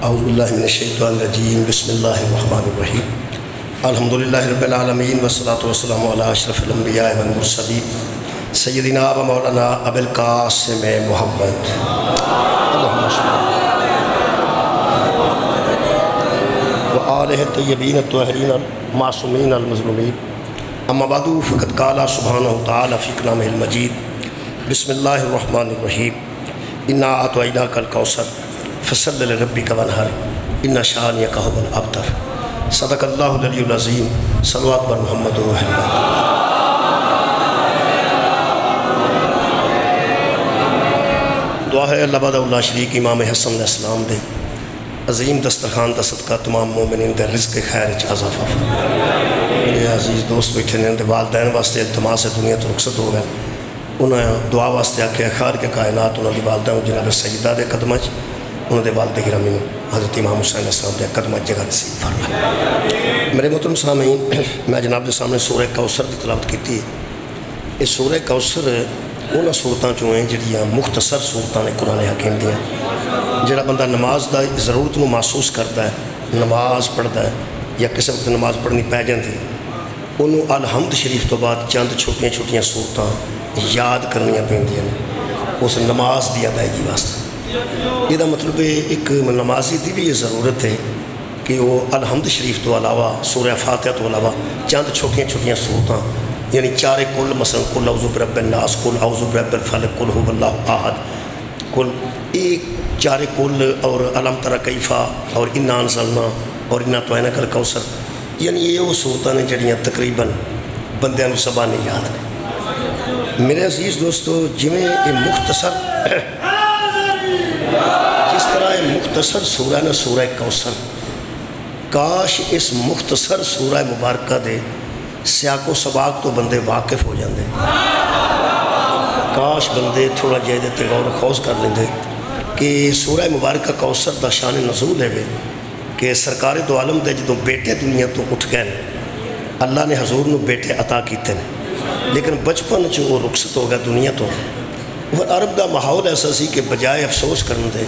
اعوذ باللہ من الشیطان الرجیم بسم اللہ الرحمن الرحیم الحمدللہ رب العالمین والصلاة والسلام علی اشرف الانبیاء والمرسلین سیدنا و مولانا ابو القاسم محمد اللہم صلی و آلہ الطیبین الطاہرین المعصومین المظلومین اما بعد فقد قال سبحانہ وتعالی فی کلامہ المجید بسم اللہ الرحمن الرحیم انا اعطیناک الکوثر فصل لربک وانحر ان شانئک هو الابتر صدق اللہ العلی العظیم صلوات بر محمد و اہل بیت۔ دعا ہے اللہ بعد اللہ شریک امام حسن علیہ السلام دے عظیم دسترخوان دا صدقہ تمام مومنین دے رزق خیر اچ اضافہ فرمائے۔ میرے عزیز دوست بیٹھے نے دے والدین واسطے التماس سے دنیا تو رخصت ہو گئے، انہیں دعا واسطے آکے خیر کے کائنات انہوں دی والدین جناب سیدہ دے قدمچ انہوں دے والد گرامی حضرت امام حسین علیہ السلام دے قدمچ جگہ نصیب فرمائے۔ میرے محترم سامعین، میں جناب دے سامنے سورہ کوثر دی تلاوت کیتی ہے۔ اس سورہ کوثر انہاں صورتاں چوں ہیں جڑیاں مختصر صورتاں نے قرآن حکیم دیاں، جڑا بندہ نماز دا ضرورت نو محسوس کرتا ہے، نماز پڑھتا ہے یا کسی وقت نماز پڑھنی پہ جاندی انہوں الحمد شریف تو بعد چند چھوٹیاں چھوٹیاں صورتاں یاد کرنیاں پیندیاں اس نماز دی ادائیگی واسطے۔ یہ مطلب ایک نمازی دی بھی یہ ضرورت ہے کہ وہ الحمد شریف تو علاوہ سورہ فاتحہ تو علاوہ چند چھوٹیاں چھوٹیاں صورتاں یعنی چار کل مثلا کل اعوذ برب الناس، کل اعوذ برب الفلق، کل هو اللہ احد، کل ایک چار کل اور الم تر کیفا اور انا انزلنا اور انا اعطیناک الکوثر، یعنی یہ وہ صورتاں نے جڑیاں تقریباً بندیاں نو سبا نہیں یاد نے۔ میرے عزیز دوستو، جویں یہ مختصر جس طرح یہ مختصر سورہ نا سورہ کوثر، کاش اس مختصر سورہ مبارکہ دے سیاق و سباق تو بندے واقف ہو جاندے، کاش بندے تھوڑا جے دے غور و خوض کر لیندے کہ سورہ مبارکہ کوثر دا شان نزول ہے کہ سرکار دو عالم دے جدوں بیٹے دنیا تو اٹھ گئے، اللہ نے حضور نو بیٹے عطا کیتے ہیں، لیکن بچپن جو وہ رخصت ہو گیا دنیا تو وہ عرب دا ماحول ایسا سی کہ بجائے افسوس کرنے دے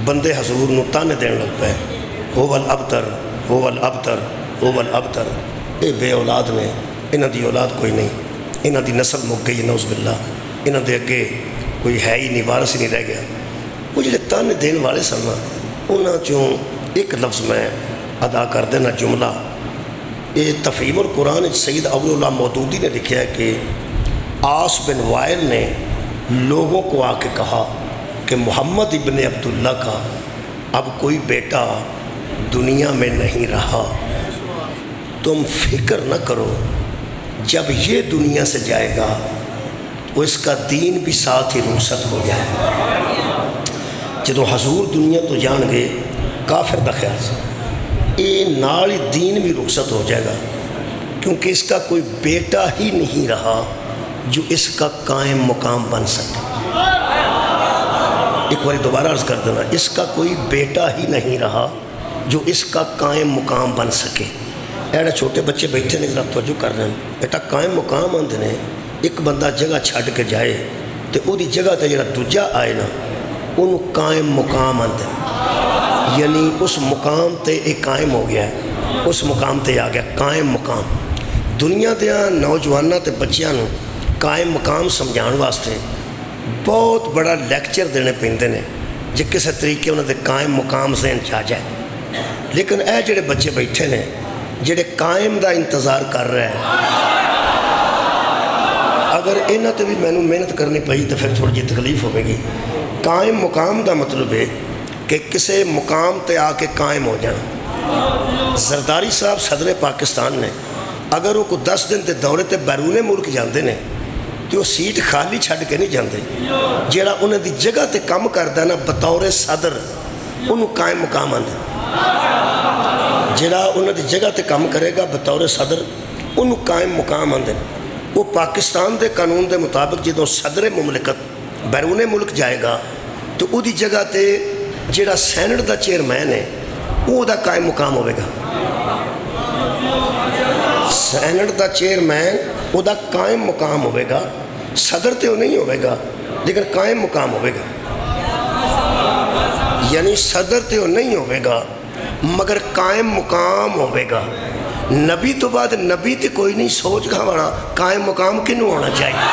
بندے حضور نو تانے دین لگ پے، هو الابتر هو الابتر هو الابتر، اے بے اولاد نے، انہاں دی اولاد کوئی نہیں، انہاں دی نسل مک گئی نعوذ باللہ، انہاں دے اگے کوئی ہے ہی نہیں، وارث ہی نہیں رہ گیا۔ وہ جڑے تانے دین والے سن انہاں چوں ایک لفظ میں ادا کر دینا جملہ، یہ تفہیم القرآن سید اول اللہ مودودی نے لکھا ہے کہ عاص بن وائل نے لوگوں کو آ کے کہا کہ محمد ابن عبداللہ کا اب کوئی بیٹا دنیا میں نہیں رہا، تم فکر نہ کرو، جب یہ دنیا سے جائے گا تو اس کا دین بھی ساتھ ہی رخصت ہو جائے۔ جدو حضور دنیا تو جان گئے کافر دا خیال سے یہ نال ہی دین بھی رخصت ہو جائے گا، کیونکہ اس کا کوئی بیٹا ہی نہیں رہا جو اس کا قائم مقام بن سکے۔ ایک بار دوبارہ عرض کر دینا، اس کا کوئی بیٹا ہی نہیں رہا جو اس کا قائم مقام بن سکے۔ ایڑے چھوٹے بچے بیٹھے نے ذرا توجہ کر رہے ہیں، بیٹا قائم مقام آندے نے ایک بندہ جگہ چھڈ کے جائے تو وہ دی جگہ تے جڑا دوجا آئے نا انہوں قائم مقام آندے، یعنی اس مقام تے ایک قائم ہو گیا ہے، اس مقام تے آ گیا قائم مقام۔ دنیا دیا نوجوانہ تے بچیاں نو قائم مقام سمجھان واسطے بہت بڑا لیکچر دینے پیندے نے جے کسے طریقے انہوں دے قائم مقام ذہن چاہ جائے، لیکن اے جڑے بچے بیٹھے نے جڑے قائم دا انتظار کر رہے ہیں، اگر انہاں تے بھی میں نے محنت کرنی پئی تو پھر تھوڑی جی تکلیف ہوئے گی۔ قائم مقام دا مطلب ہے کہ کسے مقام تے آ کے قائم ہو جانا۔ زرداری صاحب صدر پاکستان نے اگر وہ کو 10 دن تے دورے تے بیرون ملک جاندے نے تو وہ سیٹ خالی چھڈ کے نہیں جاندے، جیڑا انہیں دی جگہ تے کام کردا نا بطور صدر انہوں قائم مقام آندے، جیڑا انہیں دی جگہ تے کام کرے گا بطور صدر انہوں قائم مقام آندے۔ وہ پاکستان دے قانون دے مطابق جدوں صدر مملکت بیرون ملک جائے گا تو وہ دی جگہ تے جیڑا سینٹ دا چیئرمین ہے وہ دا قائم مقام ہوئے گا، سینٹ دا چیئرمین وہ دا قائم مقام ہوئے گا، صدر تے وہ نہیں ہوئے گا لیکن قائم مقام ہوئے گا۔ یعنی صدر تے وہ نہیں ہوئے گا مگر قائم مقام ہوئے گا. نبی تو بعد نبی تے کوئی نہیں سوچ گا بڑا قائم مقام کنوں ہونا چاہیے.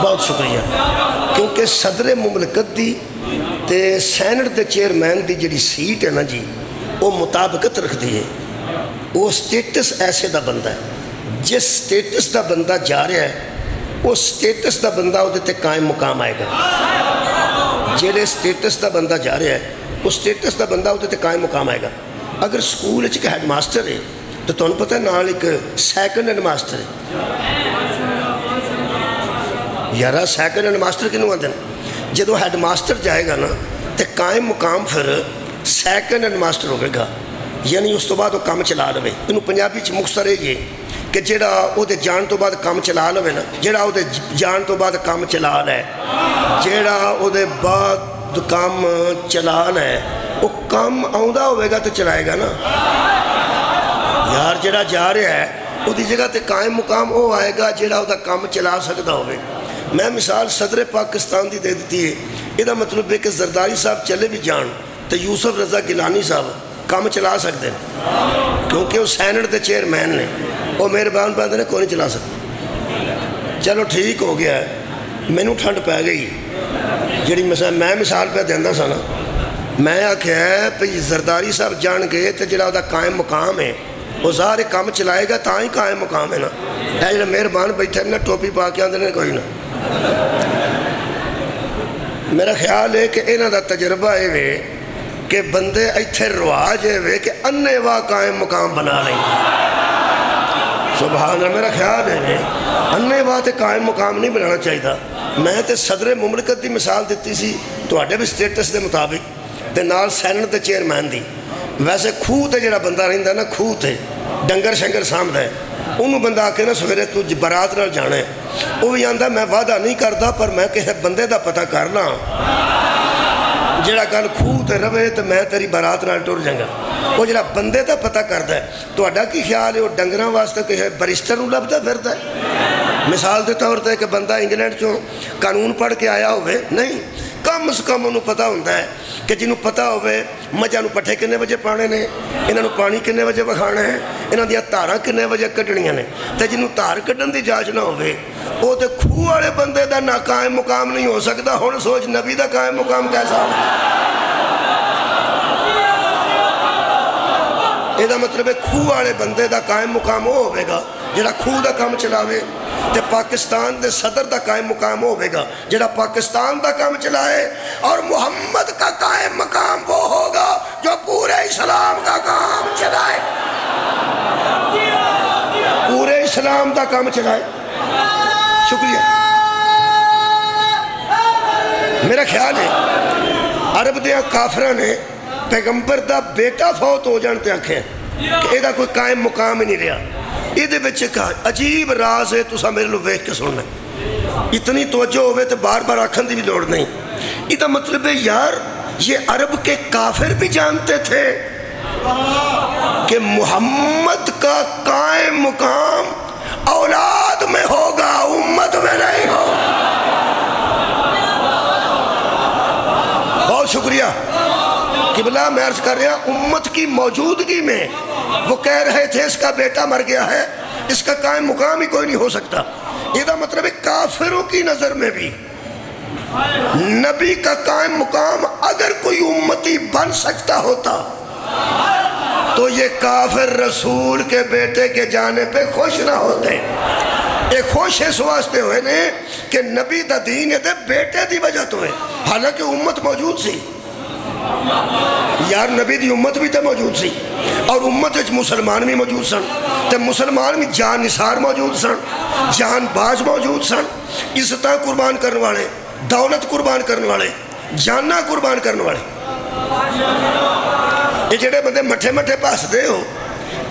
بہت شکریہ. کیونکہ صدر مملکت دی تے سینٹ دے چیئرمین دی جڑی سیٹ ہے نا جی وہ مطابقت رکھ دی ہے. وہ سٹیٹس ایسے دا بندہ ہے جس سٹیٹس دا بندہ جا رہا ہے وہ سٹیٹس دا بندہ وہ دیتے قائم مقام آئے گا. جیڑے سٹیٹس دا بندہ جا رہا ہے وہ سٹیٹس دا بندہ وہ دیتے قائم مقام آئے گا. اگر سکول ایک ہیڈ ماسٹر ہے تو تمہیں پتہ ہے نال ایک سیکنڈ ہیڈ ماسٹر ہے. یارہ سیکنڈ ہیڈ ماسٹر کنوں آتے ہیں؟ جدو ہیڈ ماسٹر جائے گا نا تو قائم مقام پھر سیکنڈ ہیڈ ماسٹر ہوگے گا. یعنی اس تو بعد وہ کام چلا لوے. انہوں پنجابی چ مختصر ہے یہ کہ جیڑا وہ دے جان تو بعد کام چلا لوے نا، جیڑا وہ دے جان تو بعد کام چلا لے، جیڑا وہ دے بعد کام چلا لے وہ کام آؤندا ہوئے گا تو چلائے گا نا. یار جیڑا جا رہا ہے وہ دی جگہ تے قائم مقام وہ آئے گا جیڑا وہ دا کام چلا سکتا ہوئے. میں مثال صدر پاکستان دی دے دیتی ہے. یہ دا مطلب ہے کہ زرداری صاحب چلے بھی جان تو یوسف رضا گیلانی صاحب کام چلا سکتے ہیں کیونکہ وہ سینٹ دے چیئرمین نے. وہ مہربان بندے نے کوئی نہیں چلا سکتا. چلو ٹھیک ہو گیا ہے. مینوں ٹھنڈ پہ گئی جڑی میں مثال پہ دینا سا نا. میں آکھیا ہے پہ زرداری صاحب جان گئے تو جڑا دا قائم مقام ہے وہ ظاہر کام چلائے گا تاں ہی قائم مقام ہے نا. اے جڑا مہربان بیٹھے نا ٹوپی پا کے آندے نے کوئی نہ. میرا خیال ہے کہ انہاں دا تجربہ ہے کہ بندے ایتھے رواج ہے کہ انے واہ قائم مقام بنا لیں. سبحان اللہ. میرا خیال ہے انے واہ تے قائم مقام نہیں بنانا چاہیے. میں تے صدر مملکت دی مثال دیتی سی تواڈے بھی سٹیٹس دے مطابق تے نال سینٹ تے چیئرمین دی. ویسے کھوہ تے جڑا بندہ رہندا نا کھوہ تے ڈنگر شنگر سامدا ہے انہوں بندہ آکے نا سویرے تو برات نال جانا ہے. وہ بھی آندا میں وعدہ نہیں کردا پر میں کہ بندے دا پتہ کرنا جڑا کل کھوہ تے روے تو میں تیری برات نال ٹر جاں گا. وہ جڑا بندے دا پتہ کردا ہے تہاڈا کی خیال ہے وہ ڈنگراں واسطے کہ بریسٹر نوں لبدا پھردا ہے؟ مثال دے طور تے کہ بندہ انگلینڈ چوں قانون پڑھ کے آیا ہوئے نہیں کم از کم انہوں پتہ ہوتا ہے کہ جنہوں پتہ ہوئے مجھا نوں پٹھے کنے بجے پانے نے، انہوں پانی کنے بجے بکھانا ہے، انہوں دیا تاراں کنے بجے کٹنیاں نے. تے جنہوں تار کٹن دی جاچ نہ ہوئے وہ تے کھوہ والے بندے دا نہ قائم مقام نہیں ہو سکتا. ہن سوچ نبی دا قائم مقام کیسا ہو. یہ دا مطلب ہے کھوہ والے بندے دا قائم مقام وہ ہوئے گا جڑا کھوہ دا کام چلاوے تے پاکستان دے صدر دا قائم مقام ہوئے گا جڑا پاکستان دا کام چلائے. اور محمد کا قائم مقام وہ ہوگا جو پورے اسلام کا کام چلائے. پورے اسلام دا کام چلائے. شکریہ. میرا خیال ہے عرب دیا کافرہ نے پیغمبر دا بیٹا فوت ہو جانتے آنکھیں کہ ایدہ کوئی قائم مقام ہی نہیں رہا. ایدے بچے کا عجیب راز ہے تو سا میرے لوگ ویک کے سننا ہے. اتنی توجہ ہوئے تو بار بار آکھن دی بھی لوڑ نہیں. ایدہ مطلب ہے یار یہ عرب کے کافر بھی جانتے تھے کہ محمد کا قائم مقام اولاد میں ہوگا امت میں نہیں ہوگا. بہت شکریہ. قبلہ میں عرض کر رہا امت کی موجودگی میں وہ کہہ رہے تھے اس کا بیٹا مر گیا ہے اس کا قائم مقام ہی کوئی نہیں ہو سکتا. یہ دا مطلب ہے کافروں کی نظر میں بھی نبی کا قائم مقام اگر کوئی امتی بن سکتا ہوتا تو یہ کافر رسول کے بیٹے کے جانے پہ خوش نہ ہوتے. ایک خوش اس واسطے ہوئے نے کہ نبی دا دین ہے دے بیٹے دی وجہ تو ہے. حالانکہ امت موجود سی یار نبی دی امت بھی تے موجود سی اور امت وچ مسلمان بھی موجود سن تے مسلمان بھی جان نثار موجود سن جان باز موجود سن عزتاں قربان کرنے والے دولت قربان کرنے والے جاناں قربان کرنے والے. یہ جڑے بندے مٹھے مٹھے پاس دے ہو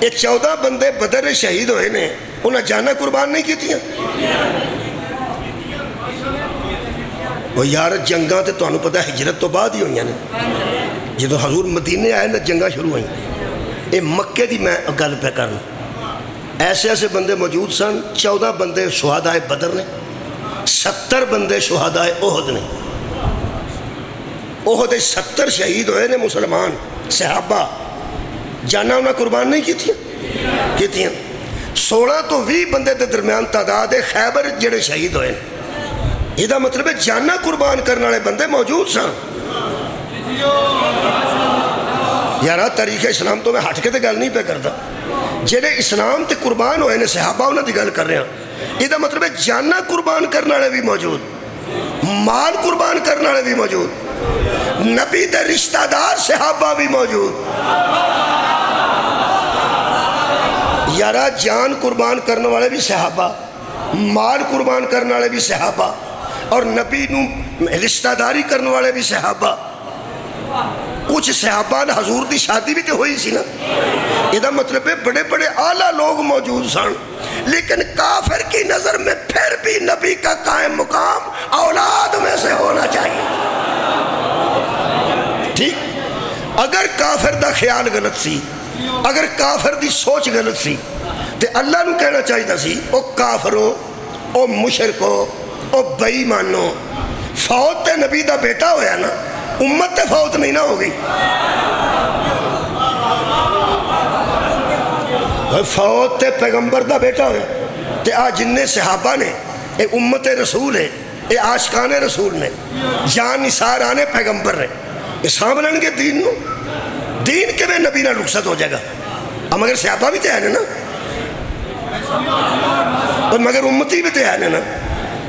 یہ 14 بندے بدر شہید ہوئے نے انہیں جاناں قربان نہیں کیتیاں. وہ یار جنگاں تے تو انہوں پتہ ہجرت تو بعد ہی ہوئی ہیں جدو حضور مدینے آئے نا جنگاں شروع ہوئیں. یہ مکے دی میں گل پہ کرنا ایسے ایسے بندے موجود سن 14 بندے شہدائے بدر نے 70 بندے شہدائے احد نے، احد 70 شہید ہوئے نے مسلمان صحابہ، جانا انہیں قربان نہیں کی تھی 16 تو 20 بندے دے درمیان تعداد خیبر جڑے شہید ہوئے، یہ مطلب ہے جانا قربان کرنے والے بندے موجود سن۔ یارا تاریخ اسلام تو میں ہٹ کے تے گل نہیں پہ کرتا، جڑے اسلام تے قربان ہوئے نے صحابہ انہوں دی گل کر رہے ہیں، یہ مطلب ہے جانا قربان کرنے والے بھی موجود، مال قربان کرنے والے بھی موجود، نبی دے رشتہ دار صحابہ بھی موجود۔ یارا جان قربان کرنے والے بھی صحابہ، مال قربان کرنے والے بھی صحابہ، اور نبی نو رشتہ داری کرنے والے بھی صحابہ۔ کچھ صحابہ نے حضور دی شادی بھی تو ہوئی سی نا، یہ مطلب ہے بڑے بڑے اعلیٰ لوگ موجود سن، لیکن کافر کی نظر میں پھر بھی نبی کا قائم مقام اولاد میں سے ہونا چاہیے۔ ٹھیک، اگر کافر دا خیال غلط سی، اگر کافر دی سوچ غلط سی، تے اللہ نو کہنا چاہیے سی او کافرو، او مشرکو، او بے ایمانو، فوت تے نبی دا بیٹا ہویا نا، امت تے فوت نہیں نہ ہوگی۔ فوت تے پیغمبر دا بیٹا ہویا، تے آج جننے صحابہ نے، اے امت رسول ہے، اے عاشقان رسول نے، جان نثار آنے پیغمبر نے، یہ سامنے کے دین نو، دین کے میں نبی نہ رخصت ہو جائے گا، مگر صحابہ بھی تے آنے نا، اور مگر امتی بھی تے آنے نا،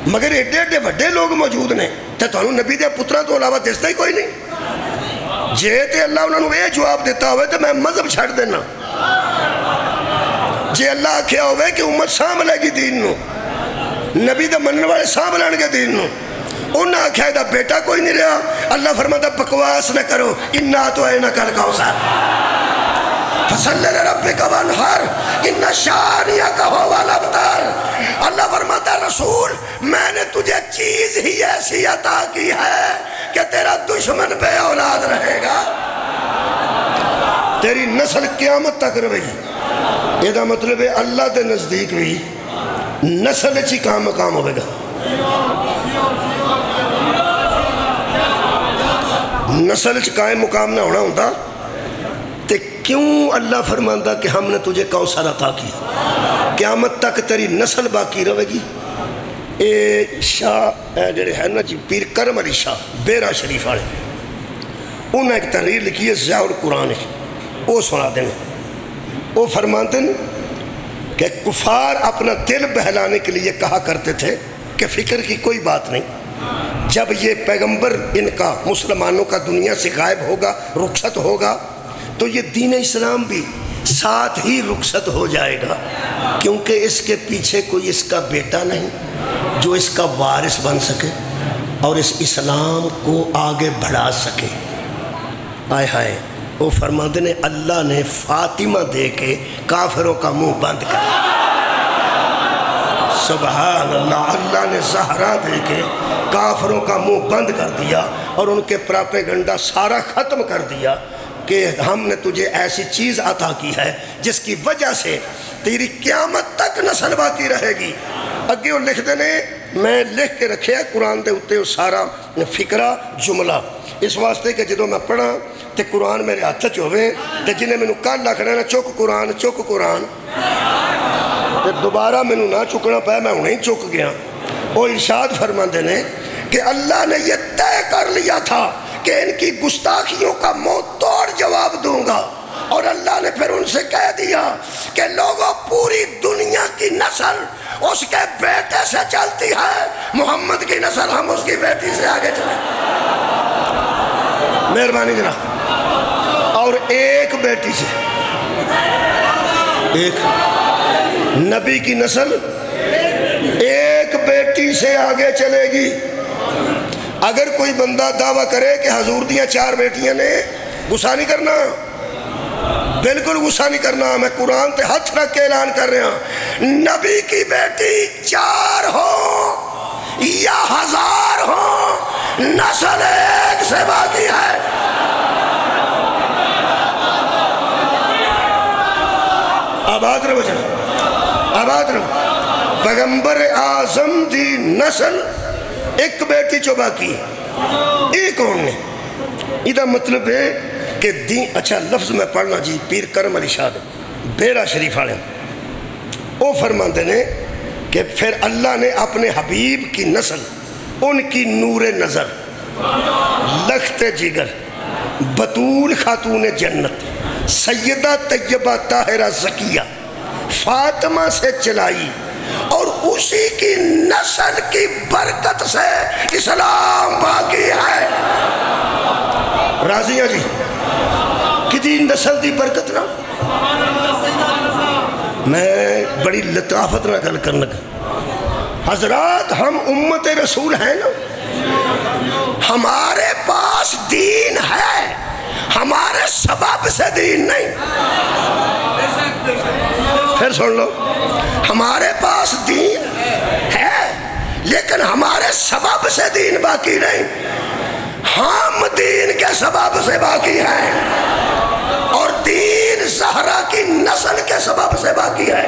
مگر ایڈے ایڈے بڑے لوگ موجود نے، تے تو نبی دے پترہ تو علاوہ دستا ہی کوئی نہیں۔ جے تے اللہ انہوں نے یہ جواب دیتا ہوئے تو میں مذہب چھڑ دینا، جے اللہ کیا ہوئے کہ امت سامنے گی دین نو، نبی دے منن والے سامنے گے دین نو، انہاں آکھا ہے بیٹا کوئی نہیں رہا، اللہ فرماتا بکواس نہ کرو، انہا تو اے نہ کر کوثر فصلی لربک وانحر ان شانئک ھو الابتر۔ اللہ فرماتا رسول میں نے تجھے چیز ہی ایسی عطا کی ہے کہ تیرا دشمن بے اولاد رہے گا، تیری نسل قیامت تک رہے گی۔ یہ مطلب ہے اللہ دے نزدیک بھی نسل چی کام مقام ہوئے گا، نسل چی قائم مقام نہ ہونا ہوتا، تے کیوں اللہ فرماندہ کہ ہم نے تجھے کوثر عطا کی، قیامت تک تیری نسل باقی رہے گی۔ اے شاہ جڑے ہے نا جی پیر کرم علی شاہ بیرہ شریف آڑے، انہوں نے ایک تحریر لکھی ہے ضیاء القرآن، وہ سنا دیں، وہ فرماتے ہیں کہ کفار اپنا دل بہلانے کے لیے کہا کرتے تھے کہ فکر کی کوئی بات نہیں، جب یہ پیغمبر ان کا مسلمانوں کا دنیا سے غائب ہوگا، رخصت ہوگا، تو یہ دین اسلام بھی ساتھ ہی رخصت ہو جائے گا، کیونکہ اس کے پیچھے کوئی اس کا بیٹا نہیں جو اس کا وارث بن سکے اور اس اسلام کو آگے بڑھا سکے۔ آئے ہائے، وہ فرماتے ہیں اللہ نے فاطمہ دے کے کافروں کا منہ بند کر دیا، سبحان اللہ، اللہ نے زہرا دے کے کافروں کا منہ بند کر دیا اور ان کے پراپیگنڈا سارا ختم کر دیا کہ ہم نے تجھے ایسی چیز عطا کی ہے جس کی وجہ سے تیری قیامت تک نسل باقی رہے گی۔ اگے وہ لکھ دینے، میں لکھ کے رکھے قرآن دے اتے وہ سارا فکرہ جملہ، اس واسطے کہ جدو میں پڑھا تے قرآن میرے ہاتھ چوہے تے جنہیں میں نے کل لکھنا نا چک قرآن تے دوبارہ میں نے نہ چکنا پایا، میں انہیں چک گیا۔ وہ ارشاد فرما دینے کہ اللہ نے یہ طے کر لیا تھا کہ ان کی گستاخیوں کا منہ توڑ جواب دوں گا، اور اللہ نے پھر ان سے کہہ دیا کہ لوگوں پوری دنیا کی نسل اس کے بیٹے سے چلتی ہے، محمد کی نسل ہم اس کی بیٹی سے آگے چلیں۔ مہربانی جناب، اور ایک بیٹی سے، ایک نبی کی نسل ایک بیٹی سے آگے چلے گی۔ اگر کوئی بندہ دعویٰ کرے کہ حضور دیاں 4 بیٹیاں نے، غصہ نہیں کرنا، بالکل غصہ نہیں کرنا، میں قرآن تے ہاتھ رکھ کے اعلان کر رہا ہوں، نبی کی بیٹی 4 ہو یا 1000 ہو، نسل ایک سے باقی ہے۔ آباد رہو جناب، آباد رہو۔ پیغمبر اعظم دی نسل ایک بیٹی چو باقی ایک کون نے ادھا مطلب ہے کہ دین اچھا لفظ میں پڑھنا جی پیر کرم علی شاہ بیڑا شریف آلے وہ فرماندے نے کہ پھر اللہ نے اپنے حبیب کی نسل ان کی نور نظر لخت جگر بطول خاتون جنت سیدہ طیبہ طاہرہ زکیہ فاطمہ سے چلائی اور اسی کی نسل کی برکت سے اسلام باقی ہے راضی ہیں جی کدی نسل دی برکت نہ میں بڑی لطافت نہ گل کرنے کا حضرات ہم امت رسول ہیں نا ہمارے پاس دین ہے ہمارے سبب سے دین نہیں پھر سن لو ہمارے پاس دین ہے لیکن ہمارے سبب سے دین باقی نہیں ہم دین کے سبب سے باقی ہیں اور دین زہرا کی نسل کے سبب سے باقی ہے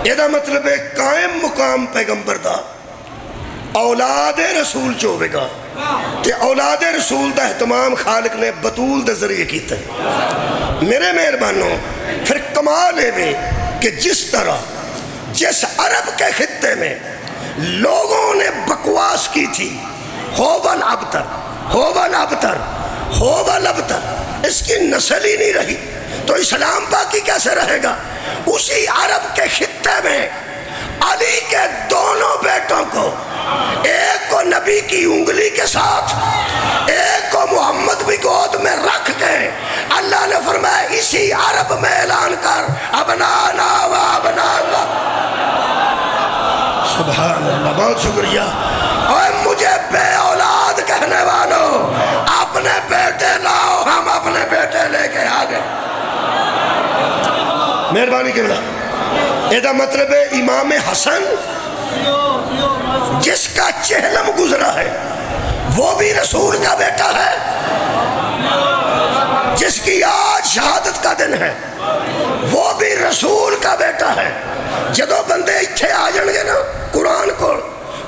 یہ مطلب ہے قائم مقام پیغمبر دا اولاد رسول چوبے گا کہ اولاد رسول دا اہتمام خالق نے بطول دے ذریعے کیتا ہے میرے مہربانوں پھر کمال ہے کہ جس طرح جس عرب کے خطے میں لوگوں نے بکواس کی تھی ہوبل ابتر ہوبل ابتر ہوبل ابتر اس کی نسل ہی نہیں رہی تو اسلام باقی کیسے رہے گا اسی عرب کے خطے میں علی کے دونوں بیٹوں کو ایک کو نبی کی انگلی کے ساتھ ایک کو محمد بھی گود میں رکھ کے اللہ نے فرمایا اسی عرب میں اعلان کر ابنانا و ابنانا سبحان اللہ بہت شکریہ اور مجھے بے اولاد کہنے والوں اپنے بیٹے لاؤ ہم اپنے بیٹے لے کے آگے مہربانی کے بلا یہ مطلب ہے امام حسن جس کا چہلم گزرا ہے وہ بھی رسول کا بیٹا ہے جس کی آج شہادت کا دن ہے وہ بھی رسول کا بیٹا ہے جدو بندے اتھے آ جن گے نا قرآن کو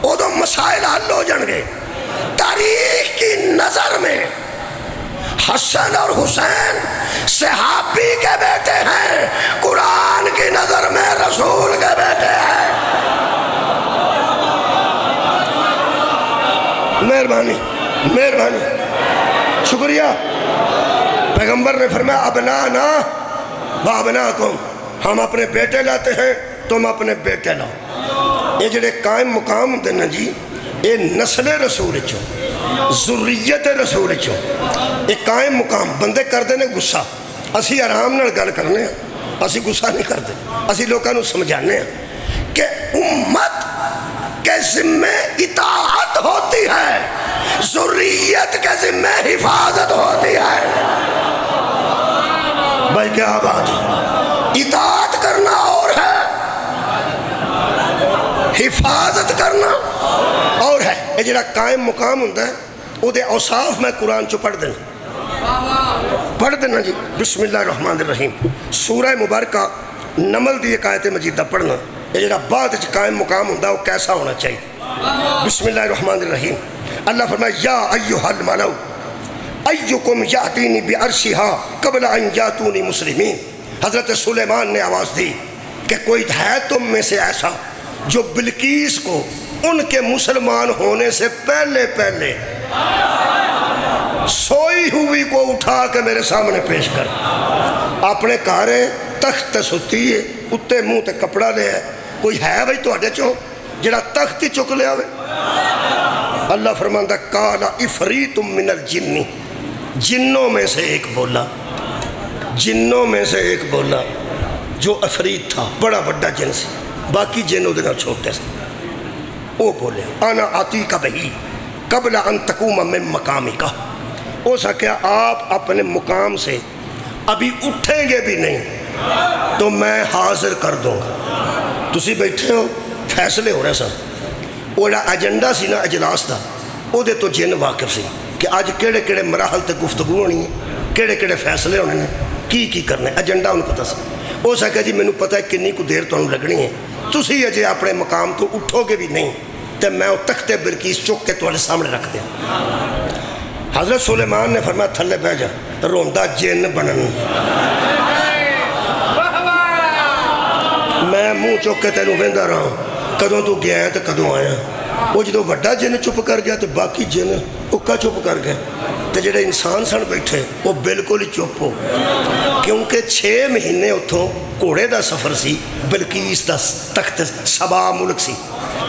ادو مسائل حل ہو جن گے تاریخ کی نظر میں حسن اور حسین صحابی کے بیٹے ہیں قرآن کی نظر میں رسول کے بیٹے ہیں مہربانی مہربانی شکریہ پیغمبر نے فرمایا ابنانا و ابناکم ہم اپنے بیٹے لاتے ہیں تم اپنے بیٹے لاؤ یہ جڑے قائم مقام ہوتے ہیں جی یہ نسل رسول چو ذریت رسول چو یہ قائم مقام بندے کر دینے غصہ اسی آرام نال گل کرنے ہیں اسی غصہ نہیں کرتے اسی لوگوں نے سمجھانے ہیں کہ امت کے ذمہ اطاعت ہوتی ہے ذریت کے ذمہ حفاظت ہوتی ہے بھائی کیا بات ہے اطاعت کرنا اور ہے حفاظت کرنا اور ہے یہ جڑا قائم مقام ہوتا ہے وہ دے اوصاف میں قرآن چو پڑھ دینا جی بسم اللہ الرحمن الرحیم سورہ مبارکہ نمل دی ایک آیت مجیدہ پڑھنا یہ جڑا بعد قائم مقام ہوتا ہے وہ کیسا ہونا چاہیے بسم اللہ الرحمن الرحیم اللہ فرمائے یا ایوہ الملو ایوکم یاتینی بعرشها قبل ان یاتونی مسلمین حضرت سلیمان نے آواز دی کہ کوئی ہے تم میں سے ایسا جو بلقیس کو ان کے مسلمان ہونے سے پہلے پہلے سوئی ہوئی کو اٹھا کے میرے سامنے پیش کر اپنے کارے تخت ستی ہے اتے منہ تے کپڑا لے ہے کوئی ہے بھائی تو اڈے چو جڑا تخت ہی چک لے آوے اللہ فرماندہ کالا افریت من الجنی جنوں میں سے ایک بولا جنوں میں سے ایک بولا جو افریت تھا بڑا بڑا جن سے باقی جنوں دینا چھوٹے سے وہ بولے انا آتی کا بہی قبل ان تقوم من مقامی کا ہو سکیا آپ اپنے مقام سے ابھی اٹھیں گے بھی نہیں تو میں حاضر کر دوں گا تسی بیٹھے ہو فیصلے ہو رہے سن وہ ایجنڈا سی نا اجلاس دا وہ دے تو جن واقف سی کہ آج کیڑے کیڑے مراحل تے گفتگو ہونی ہے کیڑے کیڑے فیصلے ہونے ہیں کی کرنے ایجنڈا انہوں پتہ سی ہو سکیا جی میں نے پتہ ہے کنی کو دیر تو انہوں لگنی ہے تسی اجے اپنے مقام تو اٹھو گے بھی نہیں تو میں وہ تخت بلقیس چک کے تمہارے سامنے رکھ دیا. حضرت سلیمان نے فرمایا تھلے بہ جا روندا جن بنن. میں منہ چک کے تینوں ویندا رہا کدوں تو گیا ہے تو کدوں آیا. وہ جدو وڈا جن چپ کر گیا تو باقی جن اکا چپ کر گئے تو جڑے انسان سن بیٹھے وہ بالکل ہی چپ ہو. کیونکہ 6 مہینے اتھوں گھوڑے دا سفر سی. بلقیس دا تخت سبا ملک سی.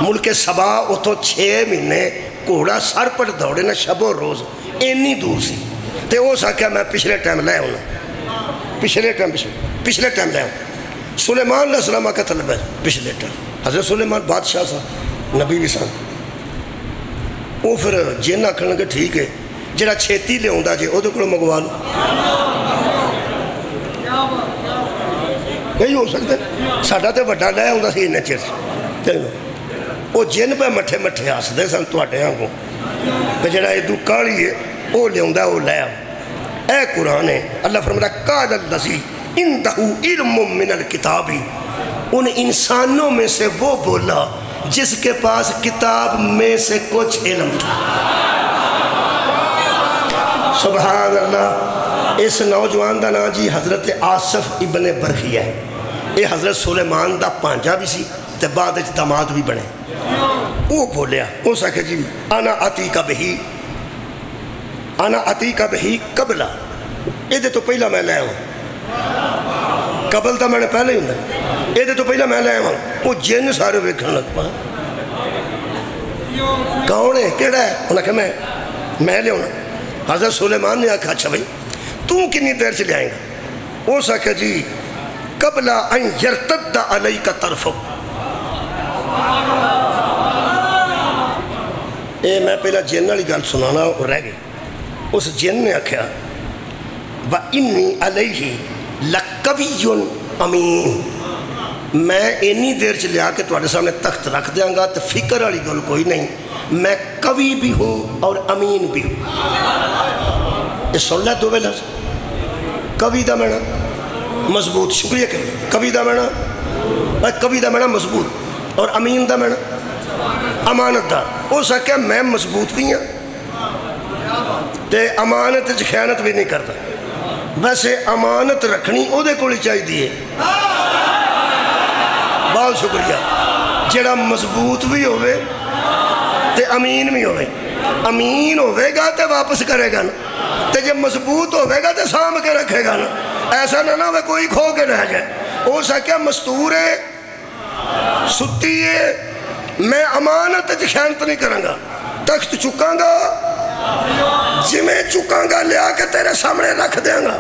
ملک سبا اتھوں 6 مہینے گھوڑا سر پر دوڑے نہ شب و روز اینی دور سی. تے وہ ساکھیا میں پچھلے ٹائم لے ہونا پچھلے ٹائم لے ہونا. سلیمان علیہ السلام آکھا تھا لبے پچھلے ٹائم. حضرت سلیمان بادشاہ سا نبی بھی سن. وہ پھر جن آکھن لگے ٹھیک ہے جڑا چھیتی لے ہوندا جے او دے کولوں منگوا لو. نہیں ہو سکتا ساڈا تے وڈا لے ہوندا سی انہیں چر. وہ جن پہ مٹھے مٹھے ہسدے سن تواڈے آنگوں تے جڑا ادو کالی ہے وہ لے ہوندا وہ لے. اے قرآن ہے اللہ فرماتا قال الذی عندہ علم من الکتاب. ان انسانوں میں سے وہ بولا جس کے پاس کتاب میں سے کچھ علم تھا. سبحان اللہ. اس نوجوان دا نام جی حضرت آصف ابن برخی ہے. یہ حضرت سلیمان دا پانجا بھی سی تے بعد داماد بھی بنے. وہ بولیا وہ سکھے جی انا عتیقہ بہی قبلہ. یہ دے تو پہلا میں لے ہوں قبل تا میں نے پہلے ہی ہوں. یہ دے تو پہلا میں لے ہوں. وہ جن سارے ویکھن لگ پا کون ہے کیڑا ہے انہوں نے کہا میں لے ہونا. حضرت سلیمان نے آکھا اچھا بھائی تو کنی دیر سے لے آئیں گا. وہ سکھے جی قبل ان یرتد علیک طرفک. اے میں پہلا جن والی گل سنانا اور رہ گئی. اس جن نے آکھا وَإِنِّي عَلَيْهِ لَقَوِيٌّ أَمِينٌ. میں اینی دیر چ لیا کہ تواڈے سامنے تخت رکھ دیاں گا تو فکر والی گل کوئی نہیں. میں قوی بھی ہوں اور امین بھی ہوں. یہ سن لے دو لفظ. قوی دا معنی مضبوط. شکریہ کہ قوی دا معنی مضبوط اور امین دا معنی امانت دار. ہو سکیا میں مضبوط بھی ہوں تے امانت خیانت بھی نہیں کرتا. ویسے امانت رکھنی او دے کولی چاہی دیئے. بہت شکریہ. جڑا مضبوط بھی ہوئے تے امین بھی ہوئے. امین ہوئے گا تے واپس کرے گا نا تے جب مضبوط ہوئے گا تے سام کے رکھے گا نا. ایسا نہ ہوئے کوئی کھو کے رہ جائے. ہو سکیا مستور ہے ستی ہے میں امانت خیانت نہیں کروں گا. تخت چکاں گا جی میں چکاں گا لیا کے تیرے سامنے رکھ دیاں گا.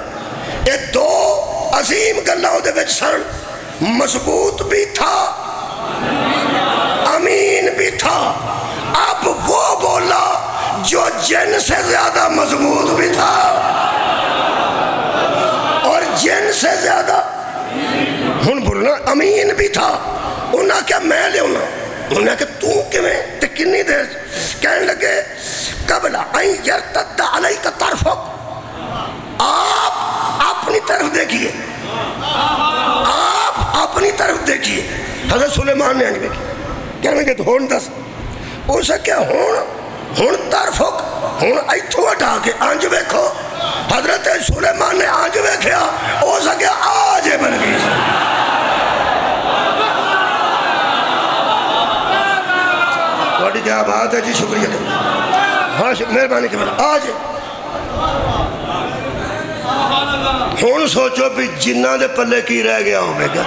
یہ دو عظیم گلہ دے وچ سن. مضبوط بھی تھا امین بھی تھا. اب وہ بولا جو جن سے زیادہ مضبوط بھی تھا اور جن سے زیادہ ہن بولنا امین بھی تھا. انہاں کیا میں لے ہونا. انہاں کہ تو کیویں تے کنی دیر کہنے لگے قبل ان یرتد علیک طرفک. آپ اپنی طرف دیکھیے. آپ اپنی طرف دیکھیے. حضرت سلیمان نے آنی دیکھی کہنے لگے تو ہون دس. ہو سکیا ہون طرفک ہون ایتھو اٹھا کے آنج ویکھو. حضرت سلیمان نے آنج ویکھیا. ہو سکیا آج بلقیس. بڑی کیا بات ہے جی. شکریہ ہاں مہربانی کے بعد آج ہون سوچو بھی جنہ دے پلے کی رہ گیا ہوگا گا.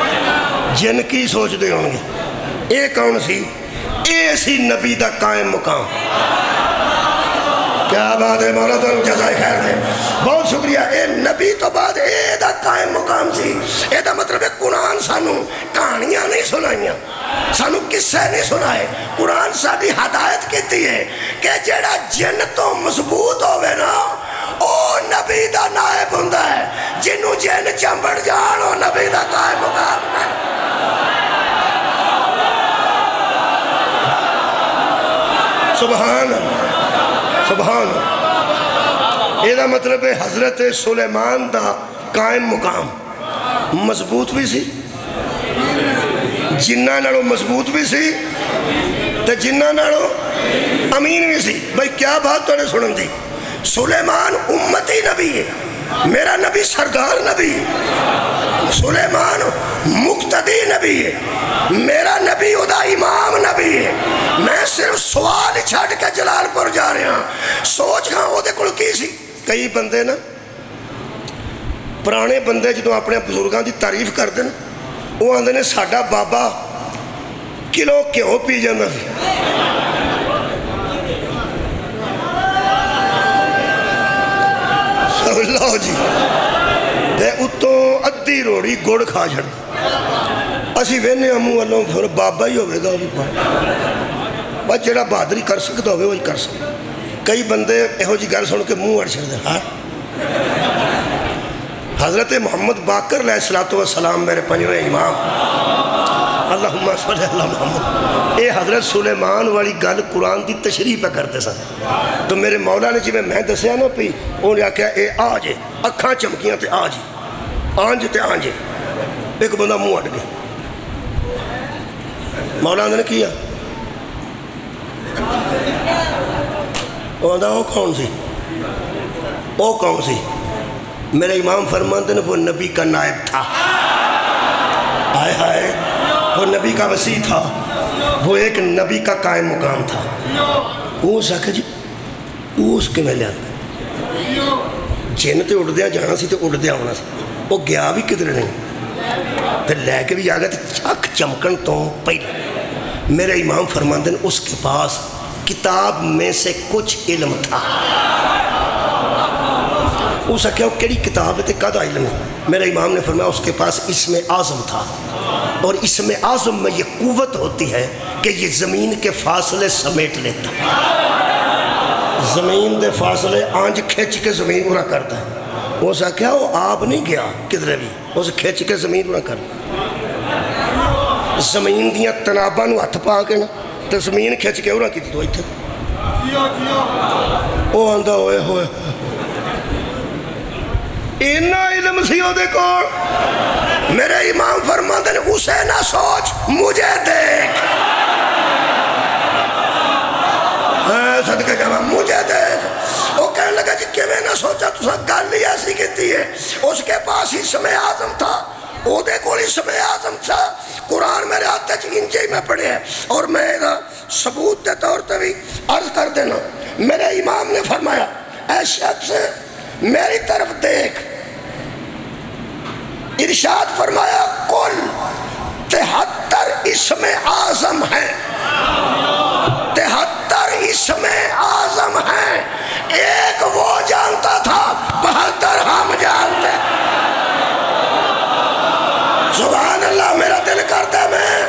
جن کی سوچ دے ہوں گے. اے کون سی اے سی نبی دا قائم مقام. کیا بات ہے مولا تو جزائے خیر دے. بہت شکریہ. اے نبی تو بعد اے دا قائم مقام سی. اے دا مطلب ہے قرآن سانو کہانیاں نہیں سنائیاں سانو قصے نہیں سنائے. قرآن ساری ہدایت کیتی ہے کہ جیڑا جن تو مضبوط ہوئے نا او نبی دا نائب ہوندہ ہے. جنہوں جن چمبڑ جان او نبی دا قائم مقام ہے. سبحان سبحان. یہ دا مطلب ہے حضرت سلیمان دا قائم مقام مضبوط بھی سی جنہ نالوں مضبوط بھی سی تے جنہ نالوں امین بھی سی. بھائی کیا بات تو نے سنن دی. سلیمان امتی نبی ہے, میرا نبی سردار نبی ہے. سلیمان مقتدی نبی ہے, میرا نبی ادا امام نبی ہے. میں صرف سوال چھڑ کے جلال پور جا رہا ہوں. سوچ ہاں وہ دے کل کی سی. کئی بندے نا پرانے بندے جدوں اپنے بزرگاں دی تعریف کر دیں وہ آندے نے ساڈا بابا کلو کیوں پی جانا سی. اللہ جی دے اتوں ادھی روڑی گڑ کھا چھڑ. اسی وینے امو والوں پھر بابا ہی ہوئے گا بھی پاس بس جڑا بہادری کر سکتا ہوئے وہی کر سکتا. کئی بندے ایہو جی گل سن کے منہ اڑ چھڑ دے. ہاں حضرت محمد باقر علیہ السلام میرے پنجویں امام اللہم صلی اللہ محمد. اے حضرت سلیمان والی گل قرآن دی تشریح پہ کرتے سن. تو میرے مولا نے جی میں دسیا نا پی انہوں نے آکھیا اے آج اکھاں چمکیاں تے آج آنج تے آنج. ایک بندہ منہ اڑ گیا. مولا نے کیا وہ کون سی وہ کون سی. میرے امام فرماتے ہیں وہ نبی کا نائب تھا. آئے ہائے وہ نبی کا وسیع تھا. وہ ایک نبی کا قائم مقام تھا. وہ ساکھا جی اس کے میں لیا جن تے اڑ دیا جانا سی تے اڑ دیا ہونا سی. وہ گیا بھی کدھر نہیں تے لے کے بھی آگا تے چک چمکن تو پہلے. میرے امام فرماتے ہیں اس کے پاس کتاب میں سے کچھ علم تھا. اس نے کہا کیڑی کتاب ہے تے کدا علم ہے. میرے امام نے فرمایا اس کے پاس اسم اعظم تھا. اور اسم اعظم میں یہ قوت ہوتی ہے کہ یہ زمین کے فاصلے سمیٹ لیتا. زمین دے فاصلے آنج کھچ کے زمین پورا کرتا ہے. اس نے کہا وہ آپ نہیں گیا کدھر بھی, اس کھچ کے زمین پورا کرتا. زمین دیاں تناباں نو ہتھ پا کے نا تو زمین کھچ کے پورا کی تو اتھے وہ آندہ ہوئے ہوئے اینا علم سی ہو دیکھو. میرے امام فرماتے ہیں اسے نہ سوچ مجھے دیکھ. صدقہ جمع مجھے دیکھ. وہ کہنے لگا جی کہ میں نہ سوچا تو سا گل ہی ایسی کہتی ہے. اس کے پاس اسم اعظم تھا. وہ دیکھو اسم اعظم تھا. قرآن میرے ہاتھ انجے ہی میں پڑھے ہیں اور میں ثبوت دے طور پہ بھی عرض کر دینا. میرے امام نے فرمایا اے شخص میری طرف دیکھ. ارشاد فرمایا کل 73 اسم اعظم ہیں. 73 اسم اعظم ہیں. ایک وہ جانتا تھا 72 ہم جانتے. سبحان اللہ. میرا دل کرتا ہے میں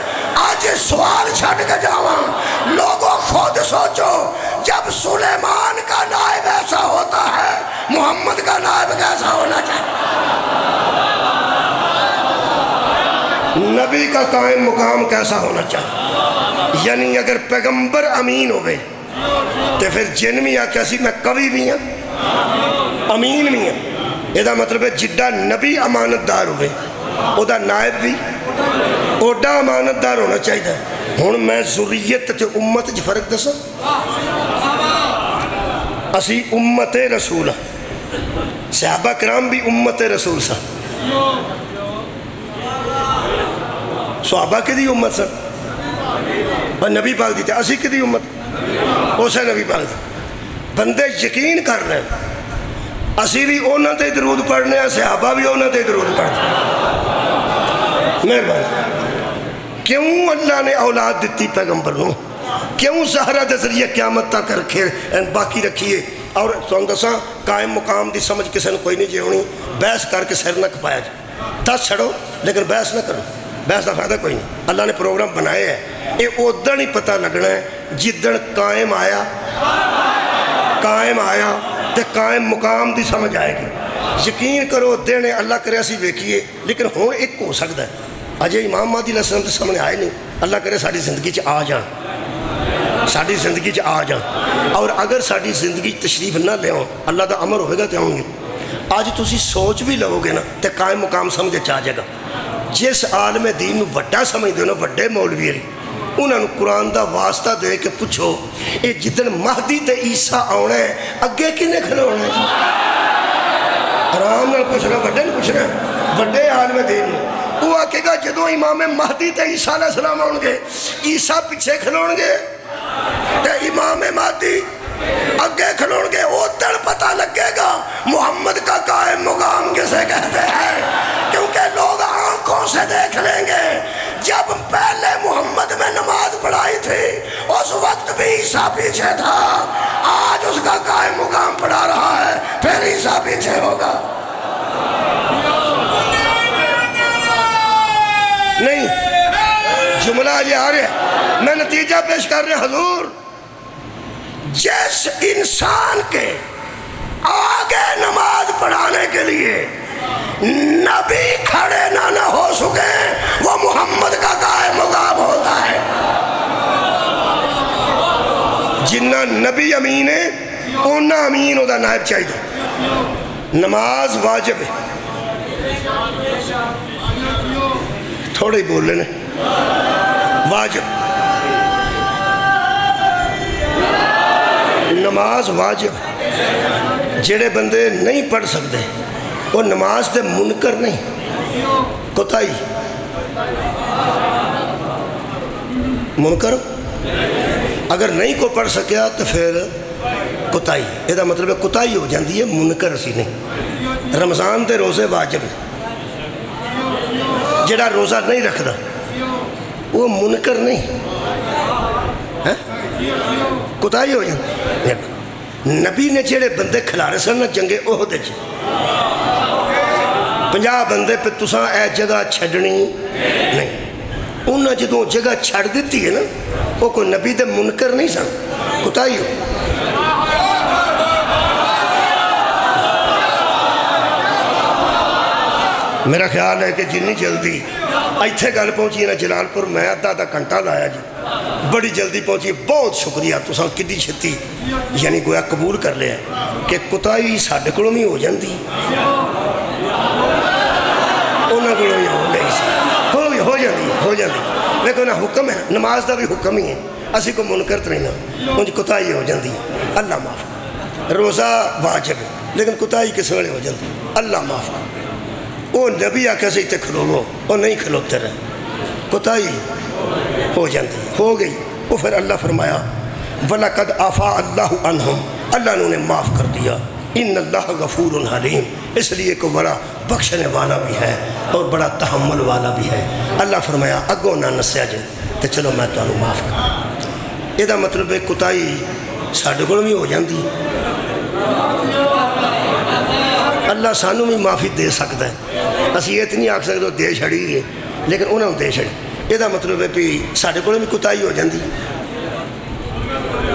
آج سوال چھڑ کے جاواں. لوگوں خود سوچو جب سلیمان کا نائب ایسا ہوتا ہے محمد کا نائب کیسا ہونا چاہیے. نبی کا قائم مقام کیسا ہونا چاہیے. یعنی اگر پیغمبر امین ہوئے تو پھر جن بھی آکھا سی میں قوی بھی ہوں امین بھی ہوں. یہ مطلب ہے جڈا نبی امانت دار ہوئے او دا نائب بھی اوڈا امانت دار ہونا چاہیے. ہون میں ذریت تے امت جی فرق دسا. اسی امت رسول صحابہ کرام بھی امت رسول سا. صحابہ کی دی امت سا اور نبی پاک دیتے. اسی کی دی امت اسے نبی پاک دی. بندے یقین کر رہے ہیں اسی بھی اونا تے درود پڑھنے ہیں صحابہ بھی اونا تے درود پڑھنے ہیں. مہربانی کیوں اللہ نے اولاد دیتی پیغمبر نو؟ کیوں زہرہ دے ذریعے قیامت تک رکھے باقی رکھیے؟ اور سوندساں قائم مقام دی سمجھ کسے نے کوئی نہیں جی ہونی. بحث کر کے سر نہ کپایا جائے. دس چھڑو لیکن بحث نہ کرو. بحث کا فائدہ کوئی نہیں. اللہ نے پروگرام بنائے ہیں. یہ ادھر ہی پتہ لگنا ہے جدھر قائم آیا تے قائم مقام دی سمجھ آئے گی. یقین کرو دینے اللہ کرے اسی ویکھیے لیکن ہوں ایک ہو سکتا ہے. اجے امام مہدی علیہ السلام تے سامنے آئے نہیں. اللہ کرے ساری زندگی چ آ جان ساری زندگی چ آ جان. اور اگر ساری زندگی تشریف نہ لے اللہ دا امر ہوئے گا تے آؤں گے. آج تسی سوچ بھی لو گے نا تے قائم مقام سمجھے چاہ جائے گا. جس عالم دین وڈا سمجھ دے وڈے مولوی انہوں نے قرآن دا واسطہ دے کے پوچھو یہ جدن مہدی تے عیسیٰ آنا ہے اگے کنے کھلونا ہے؟ آرام نال پوچھنا، وڈے نہیں پوچھنا، وڈے عالم دین وہ آکے گا جدو امام مہدی تے عیسیٰ علیہ السلام آؤں گے عیسیٰ پیچھے کھلون گے تے امام مہدی اگے کھلون گے، ادھر پتہ لگے گا محمد کا قائم مقام کسے کہتے ہیں، کیونکہ لوگ آنکھوں سے دیکھ لیں گے جب پہلے محمد میں نماز پڑھائی تھی اس وقت بھی عیسیٰ پیچھے تھا، آج اس کا قائم مقام پڑھا رہا ہے پھر عیسیٰ پیچھے ہوگا۔ نہیں جملہ یہ آ رہا ہے، میں نتیجہ پیش کر رہا حضور جس انسان کے آگے نماز پڑھانے کے لیے نبی کھڑے نہ ہو سکیں وہ محمد کا قائم مقام ہوتا ہے۔ جنہ نبی امین ہے انہ امین ہوتا نائب چاہیے۔ نماز واجب ہے، تھوڑے ہی بول لینے واجب، نماز واجب، جڑے بندے نہیں پڑھ سکتے وہ نماز تے منکر نہیں، کوتاہی منکر اگر نہیں کو پڑھ سکیا تو پھر کوتاہی، یہ دا مطلب ہے کوتاہی ہو جاندی ہے، منکر اسی نہیں۔ رمضان تے روزے واجب، جڑا روزہ نہیں رکھدا وہ منکر نہیں، کوتاہی ہو جاندی۔ نبی نے جڑے بندے کھلارے سن جنگ احد وچ 50 بندے پہ تساں اے جگہ چھڈنی نہیں، انہاں جدوں جگہ چھڑ دیتی ہے نا وہ کوئی نبی دے منکر نہیں سن، کوتاہی ہو۔ میرا خیال ہے کہ جنی جلدی ایتھے گل پہنچی نا جلال پور میں آدھا گھنٹہ لایا جی، بڑی جلدی پہنچی، بہت شکریہ تساں کدی چھتی یعنی گویا قبول کر لیا کہ کوتاہی ساڈے کولوں بھی ہو جاندی، انہاں کولوں بھی ہو جاندی، لیکن نا حکم ہے، نماز دا بھی حکم ہی ہے، اسی کو منکر تو نہیں نا، انج کوتاہی ہو جاندی، اللہ معاف۔ روزہ واجب ہے لیکن کوتاہی کس ویلے ہو جاندی، اللہ معاف۔ وہ نبی آکھے سے اتنے کھلو وہ نہیں کھلوتے رہے، کوتاہی ہو جاندی، ہو گئی۔ وہ پھر اللہ فرمایا وَلَقَدْ عَفَا اللَّهُ عَنْهُمْ، اللہ نے معاف کر دیا، ان اللہ غفور حلیم، اس لیے کو بڑا بخشنے والا بھی ہے اور بڑا تحمل والا بھی ہے۔ اللہ فرمایا اگوں نہ نسیا جائے تو چلو میں تمہیں معاف کر، یہ مطلب ہے کوتاہی ساڈے کول بھی ہو جاندی، اللہ سانوں بھی معافی دے سکتا ہے، اسی یہ نہیں آکھ سکتے دے چھڑی ہے لیکن انہوں نے دے چھڑی، یہ مطلب ہے کہ ساڈے کول بھی کوتاہی ہو جاندی،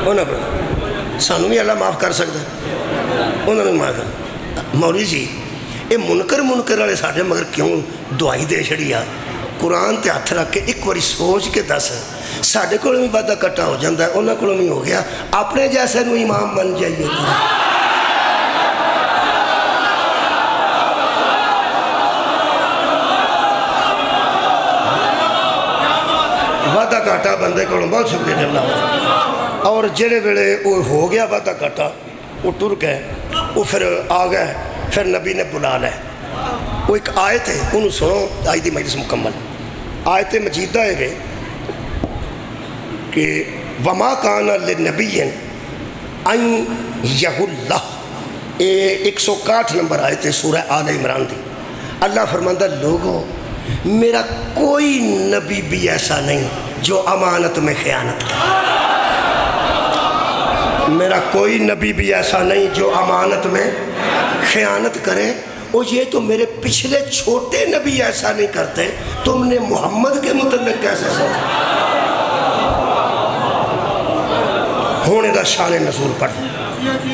انہوں نے سانوں بھی اللہ معاف کر سکتا ہے، انہوں نے معاف کر۔ مولوی جی یہ منکر والے ساڈے مگر کیوں دعائی دے چھڑی آ؟ قرآن تے ہاتھ رکھ کے ایک باری سوچ کے دس، ساڈے کول بھی وعدہ کٹا ہو جاتا ہے، انہوں کول بھی ہو گیا، اپنے جیسے نو امام بن جائیے، وعدہ کاٹا بندے کو بہت شکریہ اللہ، اور جڑے ویلے وہ ہو گیا وعدہ کاٹا وہ ٹر گئے، وہ پھر آ گئے، پھر نبی نے بلا لے، وہ ایک آیت ہے انہوں سنو، آئی دی مجلس مکمل آیت مجیدہ ہے گئے کہ وَمَا كَانَ لِلنَّبِيٍّ أَن يَغُلَّهُ، 161 نمبر آیت ہے سورہ آل عمران دی۔ اللہ فرماندہ لوگوں میرا کوئی نبی بھی ایسا نہیں جو امانت میں خیانت کرے، میرا کوئی نبی بھی ایسا نہیں جو امانت میں خیانت کرے، اور یہ تو میرے پچھلے چھوٹے نبی ایسا نہیں کرتے، تم نے محمد کے متعلق کیسے سمجھا؟ ہونے دا شان نزول پڑھ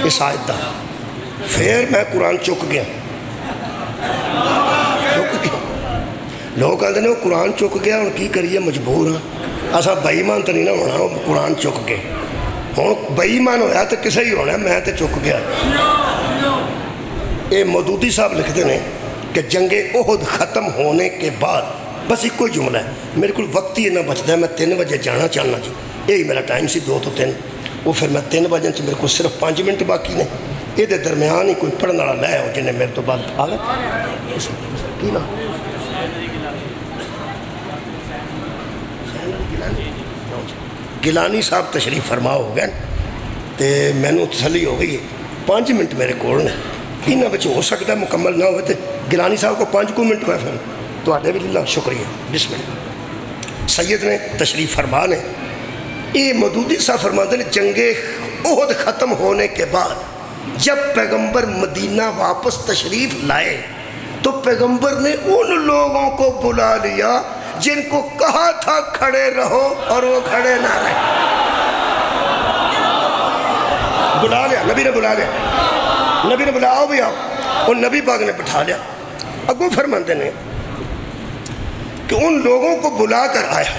اس آیت دا، پھر میں قرآن چک گیا، لوگ کہتے ہیں وہ قرآن چک گیا ہوں کی کریے مجبور ہاں، ایسا بے ایمان تو نہیں نہ ہونا، وہ قرآن چک گئے ہوں بے ایمان ہویا تو کسے ہی ہونا، میں تو چک گیا۔ یہ مودودی صاحب لکھتے ہیں کہ جنگ احد ختم ہونے کے بعد بس ایک کوئی جملہ ہے، میرے کو وقت ہی اتنا بچتا ہے، میں 3 بجے جانا چاہنا جی، یہی میرا ٹائم سی 2 تو 3، وہ پھر میں 3 بجے میرے کو صرف 5 منٹ باقی نے، یہ درمیان ہی کوئی پڑھنے والا لے ہو جنہیں میرے تو بعد آ گئے کی نا گیلانی صاحب تشریف فرما ہو گئے تو میں نے تسلی ہو گئی 5 منٹ میرے کول نے، انہاں وچ ہو سکتا ہے مکمل نہ ہوئے تو گیلانی صاحب کو 5 منٹ ہوئے پھر تو آٹے بھی اللہ شکریہ۔ بسم اللہ سید نے تشریف فرما نے، یہ مودودی صاحب فرماتے ہیں جنگ احد ختم ہونے کے بعد جب پیغمبر مدینہ واپس تشریف لائے تو پیغمبر نے ان لوگوں کو بلا لیا جن کو کہا تھا کھڑے رہو اور وہ کھڑے نہ رہے، بلا لیا، نبی نے بلا لیا، نبی نے بلا آؤ بھی آؤ، اور نبی پاک نے بٹھا لیا۔ اگو فرماتے ہیں کہ ان لوگوں کو بلا کر آیا،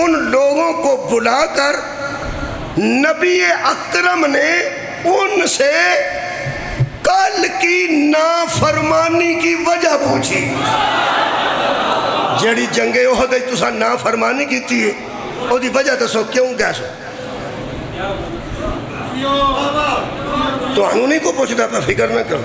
ان لوگوں کو بلا کر نبی اکرم نے ان سے کل کی نافرمانی کی وجہ پوچھی، جیڑی جنگ احد تساں نافرمانی کی تھی او دی وجہ دسو کیوں گیا سو تو انہوں نہیں کو پوچھتا پہ فکر نہ کرو،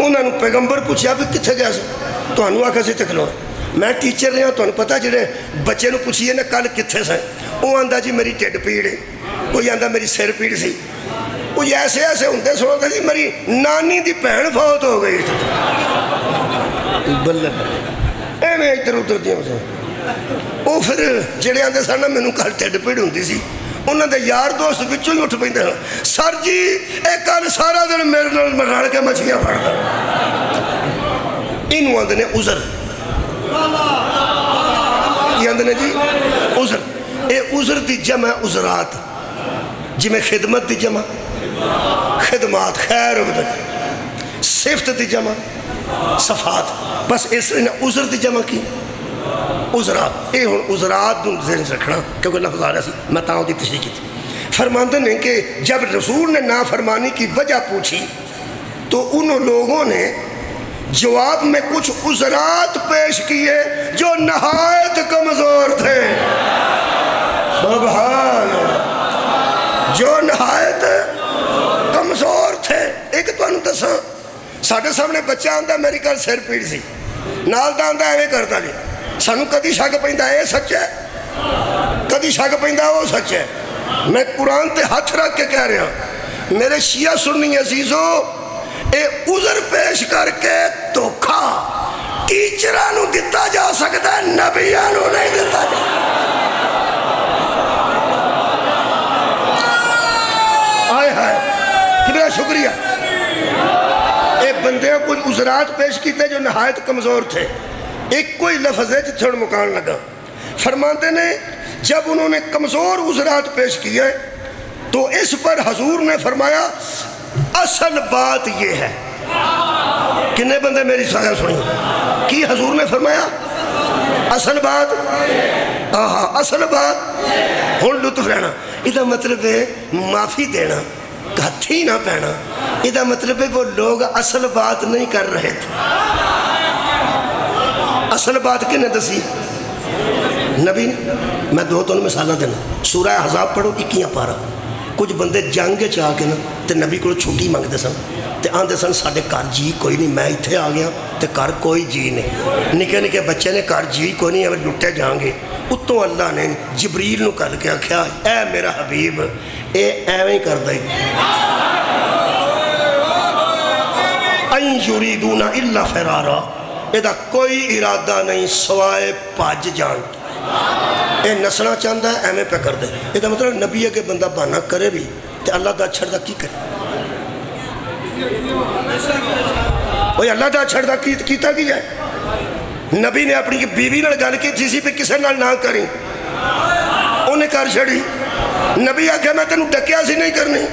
انہوں نے پیغمبر پوچھا بھی کتھے گیا سو تو انہوں آکھا سے تکلو میں ٹیچر رہا تو انہوں پتا جڑے بچے نو پوچھئے نا کل کتھے سے، وہ آندہ جی میری ٹیڈ پیڑ ہے، کوئی آندہ میری سر پیڑ سی، وہ ایسے ایسے ہوندے سنو جی میری نانی دی پہن فوت ہو گئی بلے اے میں ادھر ادھر دیا وہ پھر جڑے آندے سر نا میں نو کل ٹیڈ پیڑ ہوندی سی، انہوں نے یار دوست بچوں ہی اٹھ پہندے ہیں سر جی اے کل سارا دن میرے نال مرڑ کے مچھیاں پھڑتا انہوں آندے نے عذر، یہ آندے نے جی عذر، اے عذر دی جمع عذرات، جی میں خدمت دی جمع خدمات، خیر عبدت، صفت دی جمع صفات، بس اس نے عذر دی جمع کی عذرات، اے ہون عذرات دن ذہن رکھنا کیونکہ لفظ آ رہا سی میں تاؤں دی تشریح کی تھی۔ فرماندے نے کہ جب رسول نے نافرمانی کی وجہ پوچھی تو ان لوگوں نے جواب میں کچھ عذرات پیش کیے جو نہایت کمزور تھے، سبحان جو نہایت کمزور تھے۔ ایک تو انہوں دساں ساڑھے سامنے بچہ آندہ میری کل سر پیڑ سی نال دا آندہ ایویں کرتا لی سانو کدی شک پہندہ اے سچ ہے کدی شک پہندہ وہ سچ ہے، میں قرآن تے ہاتھ رکھ کے کہہ رہا ہوں میرے شیعہ سنی عزیزو اے عذر پیش کر کے دھوکھا ٹیچرانو دیتا جا سکتا ہے، نبیانو نہیں دیتا جا آئے ہائے کبھرا شکریہ۔ اے بندے کچھ عذرات پیش کیتے جو نہایت کمزور تھے، ایک کوئی لفظ ہے جتھوڑ مکان لگا، فرماتے نے جب انہوں نے کمزور عذرات پیش کیے تو اس پر حضور نے فرمایا اصل بات یہ ہے، کنے بندے میری سایہ سنی کی حضور نے فرمایا اصل بات، اصل بات ہون لطف رہنا، ادھا مطلب ہے معافی دینا ہتھی نہ پہنا، ادھا مطلب ہے وہ لوگ اصل بات نہیں کر رہے تھے۔ اصل بات کنے دسی نبی نے، میں دو تون مثالہ دینا، سورہ احزاب پڑھو 21 پارہ، کچھ بندے جنگ چاہ کے نا تے نبی کو چھوٹی مانگ دے سن تے آندے سن ساڑھے کار جی کوئی نہیں، میں اتھے آ گیا تے کار کوئی جی نہیں، نکے نکے بچے نے کار جی کوئی نہیں ہمیں لٹے جائیں گے، اتوں اللہ نے جبریل نو کر کے کیا اے میرا حبیب اے ایویں کر دے این یریدون الا فرارا، ایدہ کوئی ارادہ نہیں سوائے پاج جان، اے نسنا چاندہ ہے ایمیں پہ کر دے، ایدہ مطلب نبی ہے کہ بندہ بانا کرے بھی تے اللہ دا چھڑ دا کی کرے، وہی اللہ دا چھڑ دا کیتا کی جائے، نبی نے اپنی بیوی نال گل کی تھی سی پہ کسے نال نہ کریں، انہیں کر چھڑی، نبی آکھے میں تینوں ڈکیا سی نہیں کرنی،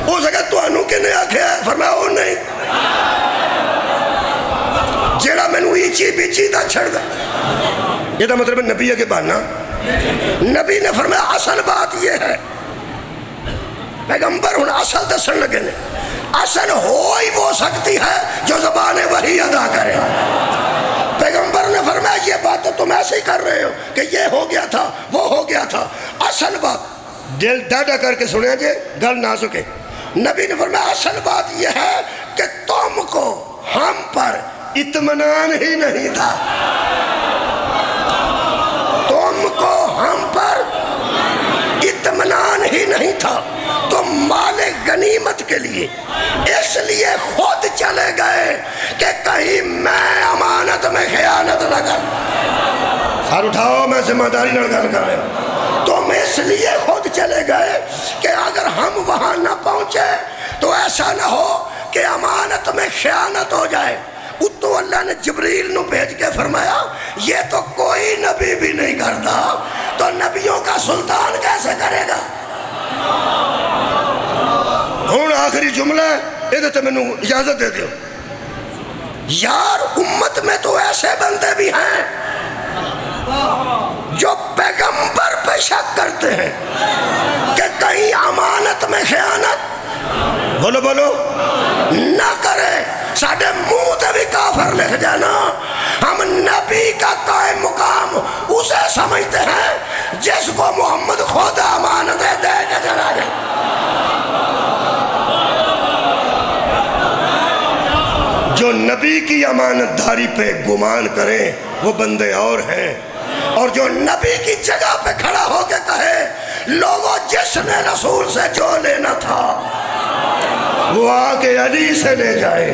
وہ سکے تو انہوں کے نہیں آکھے ہے، فرمایا وہ نہیں جیڑا میں نو ایچی بیچی دا چھڑ دا، یہ دا مطلب نبی ہے کہ بانا، نبی نے فرمایا اصل بات یہ ہے، پیغمبر ہن اصل دسن لگے نے، اصل ہوئی وہ سکتی ہے جو زبان وحی ادا کرے، پیغمبر نے فرمایا یہ یہ بات تو تم ایسے ہی کر رہے ہو کہ یہ ہو گیا تھا وہ ہو گیا تھا. اصل بات دل ڈاڈا کر کے سنیں جے گل نہ سکے. نبی نے فرمایا اصل بات یہ ہے کہ تم کو ہم پر اطمینان ہی نہیں تھا. تم کو ہم پر اطمینان ہی نہیں تھا. تم مال غنیمت کے لیے اس لیے خود چلے گئے کہ کہیں میں امانت میں خیانت نہ کر. سر اٹھاؤ، میں ذمہ داری نہ کر رہا ہوں. تم اس لیے خود چلے گئے کہ اگر ہم وہاں نہ پہنچے تو ایسا نہ ہو کہ امانت میں خیانت ہو جائے. اتو اللہ نے جبریل نو بھیج کے فرمایا یہ تو کوئی نبی بھی نہیں کرتا، تو نبیوں کا سلطان کیسے کرے گا. ہون آخری جملہ ہے، یہ تو میں نے اجازت دے دیو. یار امت میں تو ایسے بندے بھی ہیں جو پیغمبر پہ شک کرتے ہیں کہ کہیں امانت میں خیانت بولو بولو نہ کرے. ساڑھے منہ تے بھی کافر لکھ جانا. ہم نبی کا قائم مقام اسے سمجھتے ہیں جس کو محمد خود امانت دے کے چلا جائے. جو نبی کی امانت داری پہ گمان کریں وہ بندے اور ہیں، اور جو نبی کی جگہ پہ کھڑا ہو کے کہے لوگوں جس نے رسول سے جو لینا تھا وہ آ کے علی سے لے جائے،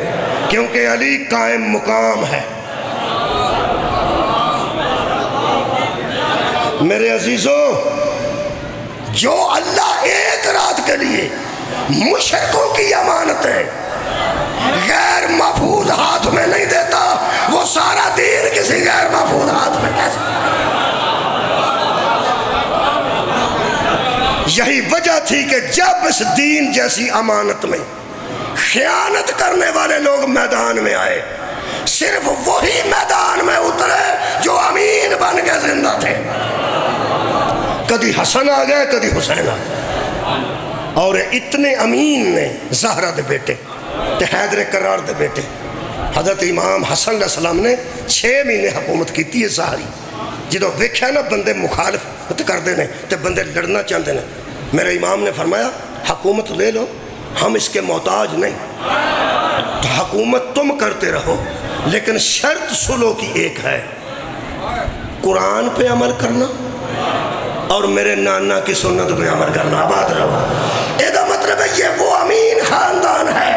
کیونکہ علی قائم مقام ہے. میرے عزیزوں، جو اللہ ایک رات کے لیے مشرکوں کی امانتیں غیر محفوظ ہاتھ میں نہیں دیتا، وہ سارا دین کسی غیر محفوظ ہاتھ میں کیسے. یہی وجہ تھی کہ جب اس دین جیسی امانت میں خیانت کرنے والے لوگ میدان میں آئے، صرف وہی میدان میں اترے جو امین بن کے زندہ تھے. کدی حسن آ گئے، کدی حسین آ گئے. اور اتنے امین نے زہرہ دے بیٹے تے حیدر کرار دے بیٹے حضرت امام حسن علیہ السلام نے 6 مہینے حکومت کی تھی. ظاہری جدو ویکھیا نا بندے مخالفت کردے نے تے بندے لڑنا چاہتے ہیں، میرے امام نے فرمایا حکومت لے لو، ہم اس کے محتاج نہیں، تو حکومت تم کرتے رہو، لیکن شرط صلح کی ایک ہے، قرآن پہ عمل کرنا اور میرے نانا کی سنت پہ عمل کرنا. آباد رہو. یہ مطلب ہے یہ وہ امین خاندان ہے.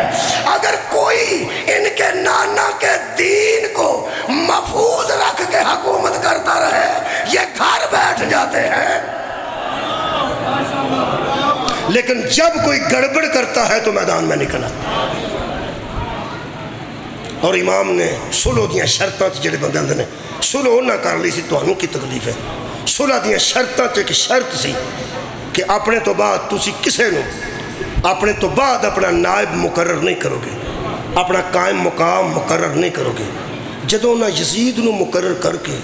اگر کوئی ان کے نانا کے دین کو محفوظ رکھ کے حکومت کرتا رہے، یہ گھر بیٹھ جاتے ہیں. لیکن جب کوئی گڑبڑ کرتا ہے تو میدان میں نکلا. اور امام نے صلح دیاں شرطاں جڑے بندے اندر نے صلح نہ کر لی سی تانوں کی تکلیف ہے. صلح دیاں شرطاں ایک شرط سی کہ اپنے تو بعد تسی کسے نو اپنے تو بعد اپنا نائب مقرر نہیں کرو گے، اپنا قائم مقام مقرر نہیں کرو گے. جدوں نہ یزید نو مقرر کر کے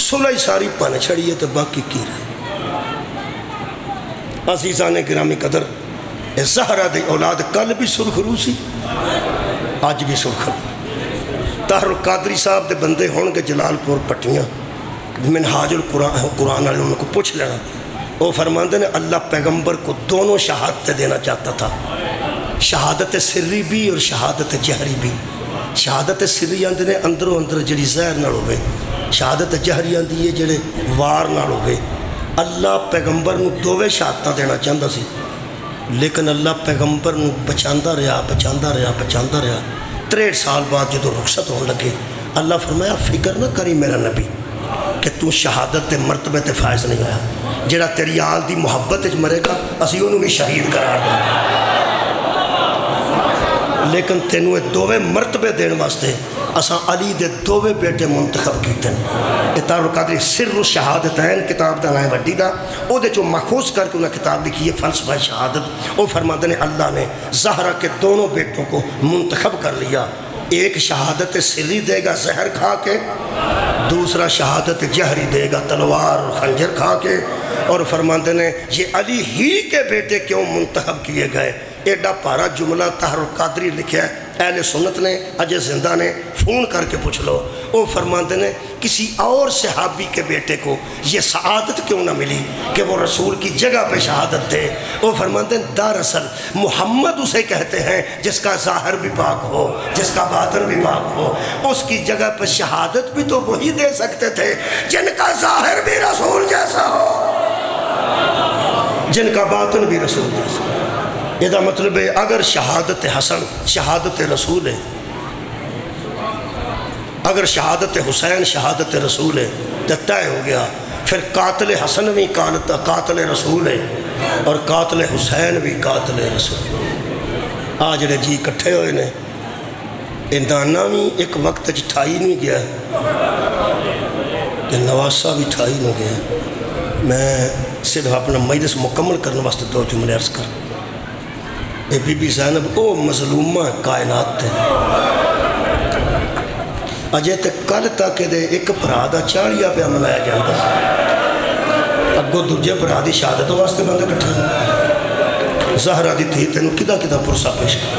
صلح ساری پن چھڑی ہے تو باقی کی رہے. عزیزان گرامی قدر، زہرہ دی اولاد کل بھی سرخرو سی، آج بھی سرخرو. طاہر القادری صاحب دے بندے ہون کے جلال پور پٹیاں منہاج القرآن والے ان کو پوچھ لینا. وہ فرماندے نے اللہ پیغمبر کو دونوں شہادتیں دینا چاہتا تھا، شہادت سری بھی اور شہادت جہری بھی. شہادت سری آندے نے اندروں اندر جڑی زہر نہ ہوئے، شہادت جہری آندی ہے جڑے وار نہ ہوئے. اللہ پیغمبر نو دووے شہادتاں دینا چاہتا سی، لیکن اللہ پیغمبر نو بچاندہ رہا 63 سال بعد جدو رخصت ہونے لگے اللہ فرمایا فکر نہ کری میرا نبی کہ تو شہادت مرتبے تے فائز نہیں آیا. جڑا تیری آل دی محبت اچ مرے گا اسی انہوں بھی شہید قرار دیں، لیکن تینوں دووے مرتبے دین واسطے اساں علی دے دووے بیٹے منتخب کیتے ہیں. طاہر القادری سر الشہادتین کتاب دا نام وڈی دا او دے جو مخصوص کر کے انہیں کتاب لکھی ہے فلسفہ شہادت. وہ فرماتے ہیں اللہ نے زہرہ کے دونوں بیٹوں کو منتخب کر لیا. ایک شہادت سری دے گا زہر کھا کے، دوسرا شہادت جہری دے گا تلوار اور خنجر کھا کے. اور فرماتے ہیں یہ علی ہی کے بیٹے کیوں منتخب کیے گئے. ایڈا پارا جملہ طاہر القادری لکھا ہے اہل سنت نے اجے زندہ نے فون کر کے پوچھ لو، وہ فرماتے ہیں کسی اور صحابی کے بیٹے کو یہ سعادت کیوں نہ ملی کہ وہ رسول کی جگہ پہ شہادت دے؟ وہ فرماتے ہیں دراصل محمد اسے کہتے ہیں جس کا ظاہر بھی پاک ہو، جس کا باطن بھی پاک ہو، اس کی جگہ پہ شہادت بھی تو وہی دے سکتے تھے جن کا ظاہر بھی رسول جیسا ہو، جن کا باطن بھی رسول جیسا ہو۔ یہ مطلب ہے اگر شہادت حسن شہادت رسول ہے، اگر شہادت حسین شہادت رسول ہے تو طے ہو گیا، پھر قاتل حسن بھی قاتل رسول ہے اور قاتل حسین بھی قاتل رسول۔ آج جڑے جی کٹھے ہوئے نے یہ نانا بھی ایک وقت ٹھائی نہیں گیا کہ نواسا بھی ٹھائی نہیں گیا۔ میں صرف اپنا مجلس مکمل کرنے واسطے دو جملے عرض کر، اے بی بی زینب او مظلومہ کائنات تھے، اجے تک کل تک دے ایک پرادہ چاڑیا پہ منایا جاتا اگو دوجے پرادی شہادت واسطے بندے کٹھے زہرہ دی تھی تینوں کدہ کدہ پرسہ پیش کر،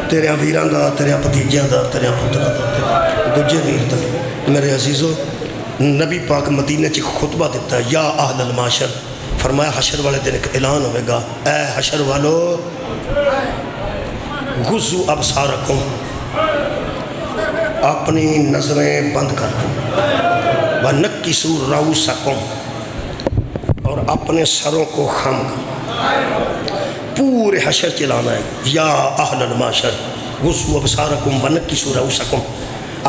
تیرے ویران دا، تیرے پتیجیاں دا، تیرے پترہ دا، دوجے ویر دا۔ میرے عزیزو نبی پاک مدینہ چی خطبہ دیتا ہے، یا اہل الماشر، فرمایا حشر والے دن ایک اعلان ہوئے گا، اے حشر والو غزو ابصارکم، اپنی نظریں بند کر دو، وَنَكِّسُوا رَؤُوسَكُمْ، اور اپنے سروں کو خم کر، پورے حشر چلانا ہے، یا اہل الماشر غزو ابصارکم وَنَكِّسُوا رَؤُوسَكُمْ،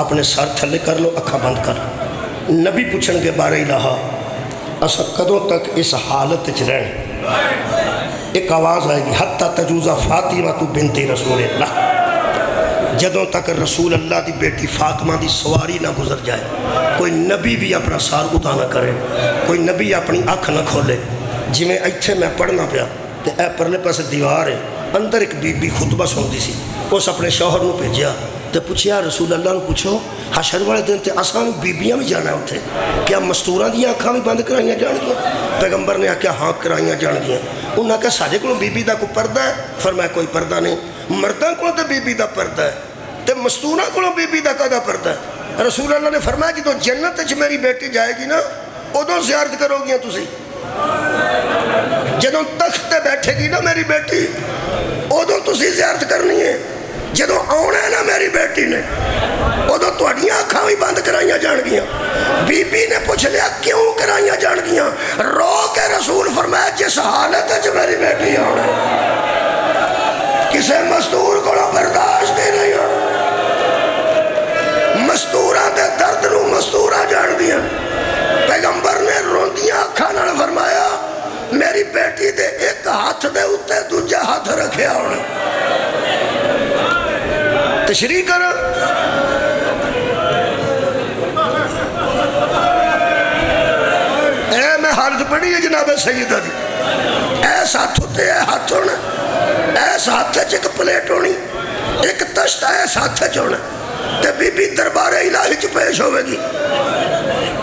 اپنے سر تھلے کر لو، اکھا بند کر۔ نبی پوچھن کے بارے الہا اسا کدوں تک اس حالت چ رہے؟ ایک آواز آئے گی، حتی تجوزہ فاطمہ بنت رسول اللہ، جدوں تک رسول اللہ دی بیٹی فاطمہ دی سواری نہ گزر جائے۔ کوئی نبی بھی اپنا سار اٹھا نہ کرے، کوئی نبی اپنی آنکھ نہ کھولے۔ جی میں ایتھے میں پڑھنا پیا تے اے پرلے پاسے دیوار ہے، اندر ایک بی بی خطبہ سنتی سی، اس اپنے شوہر نو بھیجیا تے پوچھیا رسول اللہ نو پوچھو حشر والے دن تے آسان بیبیاں بھی جانا ہوتے، کیا مستوراں دیا آنکھاں بھی بند کرائیاں جان گیا؟ پیغمبر نے آکیا ہاں کرائیاں جان گیا۔ انہوں نے کہا ساڑھے کو بی بی دا کوئی پردہ ہے؟ فرمایا کوئی پردہ نہیں۔ مرداں کو تے بی بی دا پردہ ہے تے مستوراں کو بی بی دا کدا پردہ ہے؟ رسول اللہ نے فرمایا جدو جنت وچ میری بیٹی جائے گی نا ادوں زیارت کرو گیا تسی، جدوں تخت تے بیٹھے گی نا میری بیٹی ادوں تسی زیارت کرنی ہے، جدوں آنا ہے نا میری بیٹی نے ادوں تہاڈیاں آنکھاں بھی بند کرائیاں جان گیاں۔ بی بی نے پوچھ لیا کیوں کرائیاں جان گیاں؟ رو کے رسول فرمایا جس حالت ہے میری بیٹی آنا کسے مستور کو برداشت دے نہیں ہو، مستوراں دے درد نو مستوراں جان دیاں۔ پیغمبر نے روندیاں آنکھاں نال فرمایا میری بیٹی دے ایک ہاتھ دے اتے دوجا ہاتھ رکھے ہونا، تشریح کر۔ اے میں حالت پڑھی ہے جناب سیدہ دی، ایس ہاتھ ہوتے اے ہاتھ ہونا، ایس ہاتھ ہے ایک پلیٹ ہونی، ایک تشت ایس ہاتھ ہے ہونا، تے بی بی دربار الہی چ پیش ہوئے گی۔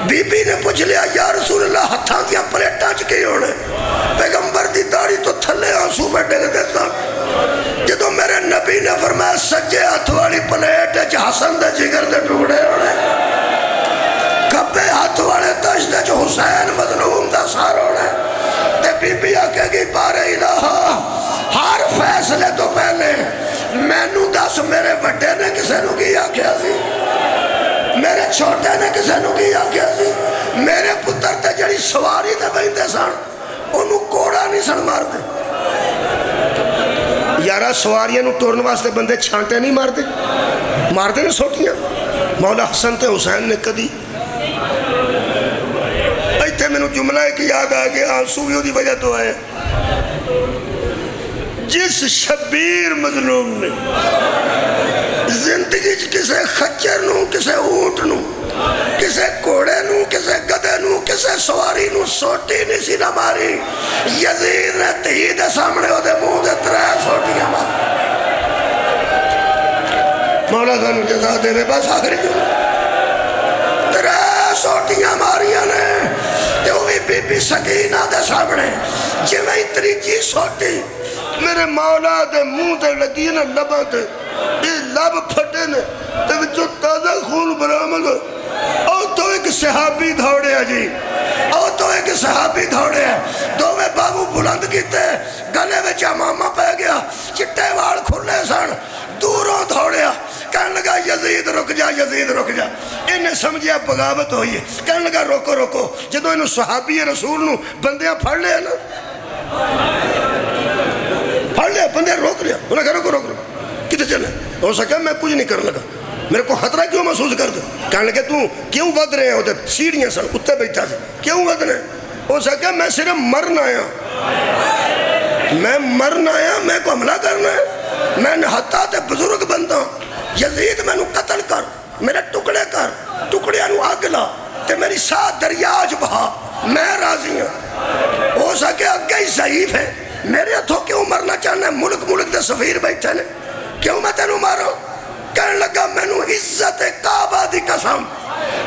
بی بی نے پوچھ لیا یا رسول اللہ ہتھاں دیا پلیٹاں چ کی ہونے؟ پیغمبر دی داڑھی تو تھلے آنسو میں ڈگ دیتا، جدو میرے نبی نے فرمایا سجے ہاتھ والی پلیٹ حسن دے جگر دے ٹکڑے ہونے، کبے ہاتھ والے تشت جو حسین مظلوم دا سار ہونے۔ تے بی بی آکے گی بار الہا ہر فیصلے تو پہلے میں نو دس میرے بڑے نے کسے نو کی آکیا سی، میرے چھوٹے نے کسے نو کی آکیا سی، میرے پتر تے جڑی سواری تے بہندے سان انہوں کوڑا نہیں سن مار دے۔ یارہ سواریاں نو ٹورن واسطے بندے چھانٹے نہیں مار دے، مار دے نا سوٹیاں۔ مولا حسن تے حسین نے کدی ایتھے میں نو جملہ ایک یاد آگے آنسو بھی ہو دی وجہ تو آئے، جس شبیر مظلوم نے زندگی کسے خچر نو، کسے اونٹ نو، کسے کوڑے نو، کسے گدے نو، کسے سواری نو سوٹی نہیں سی نہ ماری، یزید نے تہید سامنے ہو دے منہ دے 3 سوٹیاں مار۔ مولا سانو جزا دے وے بس آخری جملہ 3 سوٹیاں ماریاں نے تے ہوئی بی بی سکینہ دے سامنے جی میں 3 سوٹی میرے مولا دے منہ دے لگی نا لبا دے لب پھٹے نے تے وچوں تازہ خون برآمد او تو ایک صحابی دھوڑیا جی او تو ایک صحابی دھوڑیا دو میں بابو بلند کیتے گلے میں امامہ پہ گیا چٹے وال کھلے سن دوروں دھوڑیا کہنے لگا یزید رک جا یزید رک جا انہیں سمجھیا بغاوت ہوئی ہے کہنے لگا روکو روکو جدو انہوں صحابی رسول نو بندیاں پھڑ لیا نا پھڑ لیا بندیاں روک لیا انہیں کہا روکو روکو کتے چلے ہو سکا میں کچھ نہیں کرنے لگا میرے کو خطرہ کیوں محسوس کر دے کہنے لگے تو کیوں ود رہے ہیں ادھر سیڑھیاں سن اتنے بیٹھا سے کیوں ود رہے ہیں ہو سکا میں صرف مرنا آیا میں مرنا آیا میں کو حملہ کرنا ہے میں نہتا تے بزرگ بندہ یزید میں نو قتل کر میرے ٹکڑے کر ٹکڑے نو آگلا تے میری ساتھ دریاج بہا میں راضی ہوں ہو سکے اگے ہی ضعیف ہے میرے ہتھوں کیوں مرنا چاہنا ہے ملک ملک دے سفیر بیٹھے نے کیوں میں تینوں مارا کہنے لگا میں نو عزت کعبہ دی قسم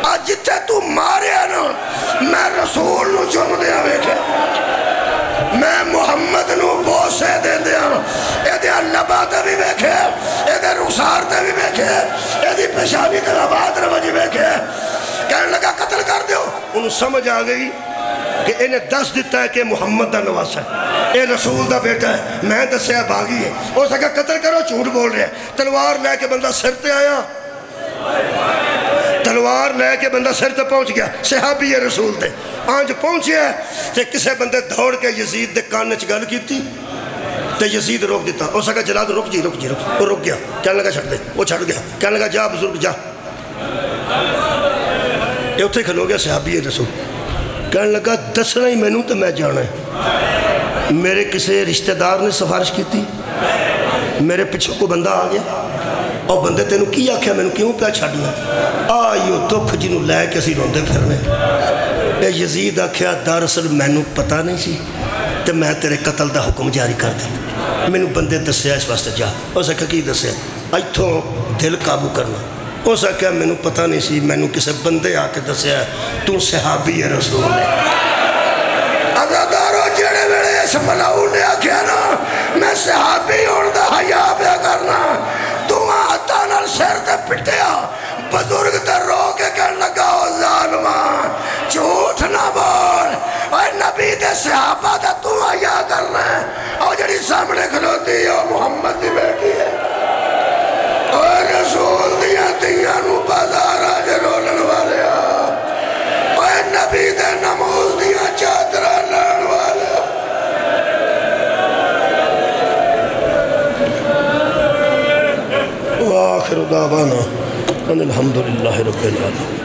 آج جتے تو مارے نا میں رسول نو چم دیا بیٹھے میں محمد نو بوسے دے دیا اے دیا لبا تے بھی بیکھے اے دیا رخسار تے بھی بیکھے اے دی پیشانی تے لبات روجی بیکھے کہنے لگا قتل کر دیو انہوں سمجھ آ گئی کہ انہیں دس دیتا ہے کہ محمد دا نواس ہے اے رسول دا بیٹا ہے میں دسے باغی ہے ہو سکا قتل کرو جھوٹ بول رہے ہیں تلوار لے کے بندہ سر تے آیا تلوار لے کے بندہ سر تے پہنچ گیا صحابی رسول دے آنج پہنچے ہے تے کسے بندے دوڑ کے یزید دے کانچ گل کی تھی تے یزید روک دیتا ہو سکا جلاد رک جی وہ رک گیا کہنے لگا چھڑ دے وہ چھڑ گیا کہنے لگا جا بزرگ جا یہ اتھے کھلو گیا صحابی رسول کہنے لگا دسنا ہی میں تو میں جانا ہے میرے کسی رشتہ دار نے سفارش کی تھی میرے پچھوں کو بندہ آ گیا اور بندے تینوں کی آکھیا میں کیوں پہ چھڑنا آئیو دکھ جنہوں لے کے اسی روندے پھرنے اے یزید آکھیا دراصل میں پتہ نہیں سی تو میں تیرے قتل دا حکم جاری کر دیں میں بندے دسیا اس واسطے جا ہو سکا کی دسیا ایتھوں دل قابو کرنا ہو سکا میں پتہ نہیں سی میں کسے بندے آ کے دسیا تو صحابی رسول ہے عزادارو جڑے ویڑے اس ملاؤ نے آکھیا نا میں صحابی ہوندہ حیاء پہ کرنا تو آتا نال سر تے پٹیا بزرگ تے رو کے کہنے لگا او ظالمان جھوٹ نہ بول اے نبی دے صحابہ دا تو حیاء کرنا ہے اور جڑی سامنے کھلوتی ہے محمد دی بیٹی ہے اور رسول دیا تیانو بازار آج رولن والے اور نبی دے نموز دیا چادرہ لان والے وآخر دعوانا ان الحمدللہ رب العالمین